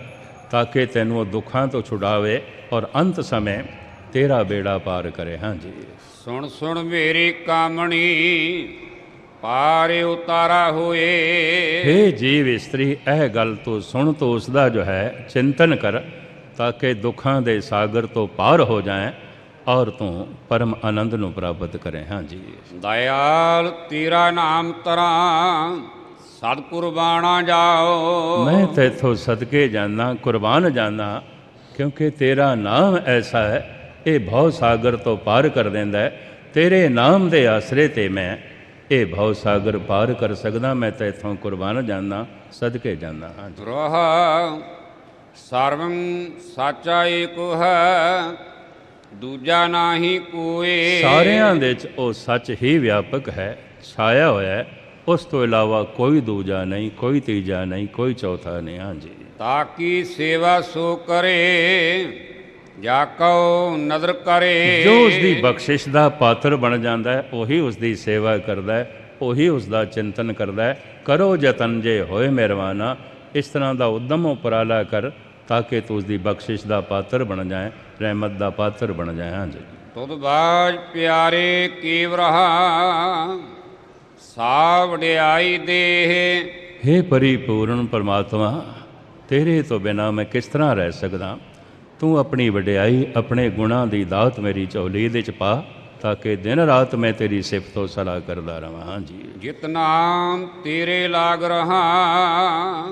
ਤਾਂ ਕਿ ਤੈਨੂੰ ਉਹ ਦੁੱਖਾਂ ਤੋਂ ਛੁਡਾਵੇ ਔਰ ਅੰਤ ਸਮੇਂ ਤੇਰਾ ਬੇੜਾ ਪਾਰ ਕਰੇ। ਹਾਂਜੀ, ਸੁਣ ਸੁਣ ਮੇਰੀ ਕਾਮਣੀ, ਪਾਰ ਉਤਾਰਾ ਹੋਏ। ਹੇ ਜੀਵ ਇਸਤਰੀ, ਇਹ ਗੱਲ ਤੂੰ ਸੁਣ, ਤੂੰ ਉਸ ਦਾ ਜੋ ਹੈ ਚਿੰਤਨ ਕਰ, ਤਾਂ ਕਿ ਦੁੱਖਾਂ ਦੇ ਸਾਗਰ ਤੋਂ ਪਾਰ ਹੋ ਜਾਏ ਔਰ ਤੂੰ ਪਰਮ ਆਨੰਦ ਨੂੰ ਪ੍ਰਾਪਤ ਕਰੇ। ਹਾਂਜੀ, ਦਇਆਲ ਤੇਰਾ ਨਾਮ ਤਰਾਂ, ਸਦ ਕੁਰਬਾਨਾ ਜਾਓ। ਮੈਂ ਤੇਥੋਂ ਸਦਕੇ ਜਾਨਾ, ਕੁਰਬਾਨ ਜਾਨਾ, ਕਿਉਂਕਿ ਤੇਰਾ ਨਾਮ ਐਸਾ ਹੈ, ਇਹ ਭਉ ਸਾਗਰ ਤੋਂ ਪਾਰ ਕਰ ਦਿੰਦਾ ਹੈ। ਤੇਰੇ ਨਾਮ ਦੇ ਆਸਰੇ ਤੇ ਮੈਂ ਇਹ ਭਉ ਸਾਗਰ ਪਾਰ ਕਰ ਸਕਦਾ। ਮੈਂ ਤੇਥੋਂ ਕੁਰਬਾਨ ਜਾਨਾ, ਸਦਕੇ ਜਾਨਾ। ਹਾਂਜੀ, ਰਹਾ ਸਰਵੰ ਸਾਚਾ ਏਕੋ ਹੈ, ਦੂਜਾ ਨਾਹੀ ਕੋਏ। ਸਾਰਿਆਂ ਦੇ ਵਿੱਚ ਉਹ ਸੱਚ ਹੀ ਵਿਆਪਕ ਹੈ, ਛਾਇਆ ਹੋਇਆ ਹੈ। ਉਸ ਤੋਂ ਇਲਾਵਾ ਕੋਈ ਦੂਜਾ ਨਹੀਂ, ਕੋਈ ਤੀਜਾ ਨਹੀਂ, ਕੋਈ ਚੌਥਾ ਨਹੀਂ। ਹਾਂਜੀ, ਤਾਕੀ ਸੇਵਾ ਸੋ ਕਰੇ, ਜਾ ਕਉ ਨਦਰ ਕਰੇ। ਜੋ ਉਸ ਦੀ ਬਖਸ਼ਿਸ਼ ਦਾ ਪਾਤਰ ਬਣ ਜਾਂਦਾ ਹੈ, ਉਹੀ ਉਸ ਦੀ ਸੇਵਾ ਕਰਦਾ ਹੈ, ਉਹੀ ਉਸ ਦਾ ਚਿੰਤਨ ਕਰਦਾ ਹੈ। ਕਰੋ ਯਤਨ ਜੇ ਹੋਏ ਮਿਹਰਬਾਨਾ, ਇਸ ਤਰ੍ਹਾਂ ਦਾ ਉਦਮ ਉਪਰਾਲਾ ਕਰ, ਤਾਂ ਕਿ ਤੂੰ ਉਸ ਦੀ ਬਖਸ਼ਿਸ਼ ਦਾ ਪਾਤਰ ਬਣ ਜਾਏ, ਰਹਿਮਤ ਦਾ ਪਾਤਰ ਬਣ ਜਾਏ। ਹਾਂਜੀ, ਤੁਧ ਬਾਜ ਪਿਆਰੇ ਕੀਵ ਰਹਾ, ਸਾ ਵਡਿਆਈ ਦੇਹ। ਹੇ ਪਰਿਪੂਰਨ ਪਰਮਾਤਮਾ, ਤੇਰੇ ਤੋਂ ਬਿਨਾਂ ਮੈਂ ਕਿਸ ਤਰ੍ਹਾਂ ਰਹਿ ਸਕਦਾ। ਤੂੰ ਆਪਣੀ ਵਡਿਆਈ, ਆਪਣੇ ਗੁਣਾਂ ਦੀ ਦਾਤ ਮੇਰੀ ਝੋਲੀ ਦੇ ਚ ਪਾ, ਤਾਂ ਕਿ ਦਿਨ ਰਾਤ ਮੈਂ ਤੇਰੀ ਸਿਫਤੋ ਸਲਾਹ ਕਰਦਾ ਰਹਾਂ। ਹਾਂਜੀ, ਜਿਤ ਨਾਮ ਤੇਰੇ ਲਾਗ ਰਹਾ,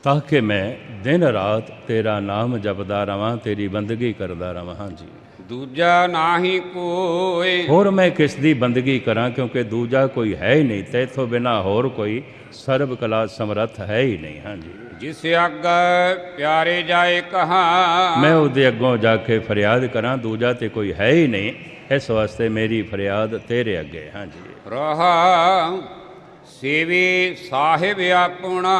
ਤਾਂ ਕਿ ਮੈਂ ਦਿਨ ਰਾਤ ਤੇਰਾ ਨਾਮ ਜਪਦਾ ਰਵਾਂ, ਤੇਰੀ ਬੰਦਗੀ ਕਰਦਾ ਰਵਾਂ। ਹਾਂਜੀ, ਦੂਜਾ ਨਾਹੀ ਕੋਏ। ਹੋਰ ਮੈਂ ਕਿਸ ਦੀ ਬੰਦਗੀ ਕਰਾਂ, ਕਿਉਂਕਿ ਦੂਜਾ ਕੋਈ ਹੈ ਹੀ ਨਹੀਂ। ਤੇਥੋਂ ਬਿਨਾਂ ਹੋਰ ਕੋਈ ਸਰਬ ਕਲਾ ਸਮਰੱਥ ਹੈ ਹੀ ਨਹੀਂ। ਹਾਂਜੀ, ਜਿਸ ਅੱਗੇ ਪਿਆਰੇ ਜਾਏ ਕਹਾ, ਮੈਂ ਉਹਦੇ ਅੱਗੋਂ ਜਾ ਕੇ ਫਰਿਆਦ ਕਰਾਂ, ਦੂਜਾ ਤੇ ਕੋਈ ਹੈ ਹੀ ਨਹੀਂ। ਇਸ ਵਾਸਤੇ ਮੇਰੀ ਫਰਿਆਦ ਤੇਰੇ ਅੱਗੇ। ਹਾਂਜੀ, ਰਹਾ ਸੇਵੀ ਸਾਹਿਬ ਆਪਣਾ,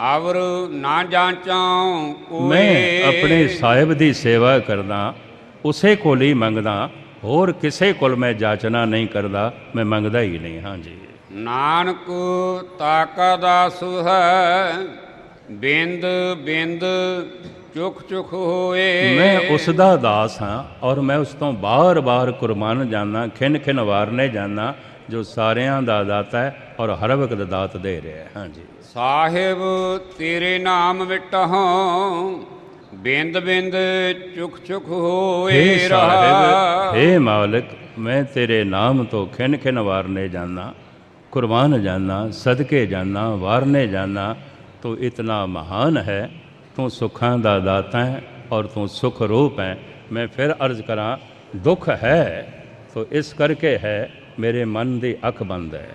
ਆਵਰ ਨਾ ਜਾਂਚਾਂ ਕੋਏ। ਮੈਂ ਆਪਣੇ ਸਾਹਿਬ ਦੀ ਸੇਵਾ ਕਰਦਾ, ਉਸੇ ਕੋਲ ਹੀ ਮੰਗਦਾ, ਹੋਰ ਕਿਸੇ ਕੋਲ ਮੈਂ ਜਾਚਨਾ ਨਹੀਂ ਕਰਦਾ, ਮੈਂ ਮੰਗਦਾ ਹੀ ਨਹੀਂ। ਹਾਂਜੀ, ਨਾਨਕ ਤਾਕਾ ਦਾਸ ਹੈ, ਬਿੰਦ ਬਿੰਦ ਚੁਖ ਚੁਖ ਹੋਏ। ਮੈਂ ਉਸ ਦਾ ਦਾਸ ਹਾਂ ਔਰ ਮੈਂ ਉਸ ਤੋਂ ਬਾਰ-ਬਾਰ ਕੁਰਬਾਨ ਜਾਨਾ, ਖਿੰਨ ਖਿੰਨ ਵਾਰਨੇ ਜਾਨਾ, ਜੋ ਸਾਰਿਆਂ ਦਾ ਦਾਤਾ ਹੈ ਔਰ ਹਰ ਵਕਤ ਦਾਤ ਦੇ ਰਿਹਾ ਹੈ। ਹਾਂਜੀ, ਸਾਹਿਬ ਤੇਰੇ ਨਾਮ ਵਿਟਹੁ, ਬਿੰਦ ਬਿੰਦ ਚੁਖ ਚੁਖ ਹੋਏ। ਹੇ ਸਾਹਿਬ, ਹੇ ਮਾਲਕ, ਮੈਂ ਤੇਰੇ ਨਾਮ ਤੋਂ ਖਿੰਨ ਖਿੰਨ ਵਾਰਨੇ ਜਾਨਾ, ਕੁਰਬਾਨ ਜਾਨਾ, ਸਦਕੇ ਜਾਨਾ, ਵਾਰਨੇ ਜਾਨਾ। ਤੂੰ ਇਤਨਾ ਮਹਾਨ ਹੈ, ਤੂੰ ਸੁੱਖਾਂ ਦਾ ਦਾਤਾ ਹੈ ਔਰ ਤੂੰ ਸੁਖ ਰੂਪ ਹੈ। ਮੈਂ ਫਿਰ ਅਰਜ਼ ਕਰਾਂ, ਦੁੱਖ ਹੈ ਤੋ ਇਸ ਕਰਕੇ ਹੈ ਮੇਰੇ ਮਨ ਦੀ ਅੱਖ ਬੰਦ ਹੈ।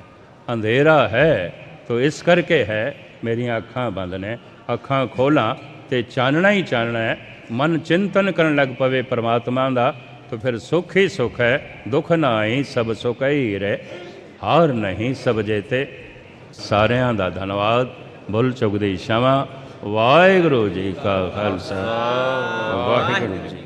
ਅੰਧੇਰਾ ਹੈ ਤੋ ਇਸ ਕਰਕੇ ਹੈ ਮੇਰੀਆਂ ਅੱਖਾਂ ਬੰਦ ਨੇ। ਅੱਖਾਂ ਖੋਲਾਂ ਤੇ ਚਾਨਣਾ ਹੀ ਚਾਨਣਾ ਹੈ। ਮਨ ਚਿੰਤਨ ਕਰਨ ਲੱਗ ਪਵੇ ਪਰਮਾਤਮਾ ਦਾ, ਤਾਂ ਫਿਰ ਸੁੱਖ ਹੀ ਸੁੱਖ ਹੈ। ਦੁੱਖ ਨਾ ਆਈ ਸਭ ਸੁਖ ਹੀ ਰਹਿ, ਹਾਰ ਨਹੀਂ ਸਭ ਜੇਤੇ। ਸਾਰਿਆਂ ਦਾ ਧੰਨਵਾਦ। ਭੁੱਲ ਚੁੱਕ ਦੀ क्षमा। ਵਾਹਿਗੁਰੂ ਜੀ ਕਾ ਖਾਲਸਾ, ਵਾਹਿਗੁਰੂ ਜੀ।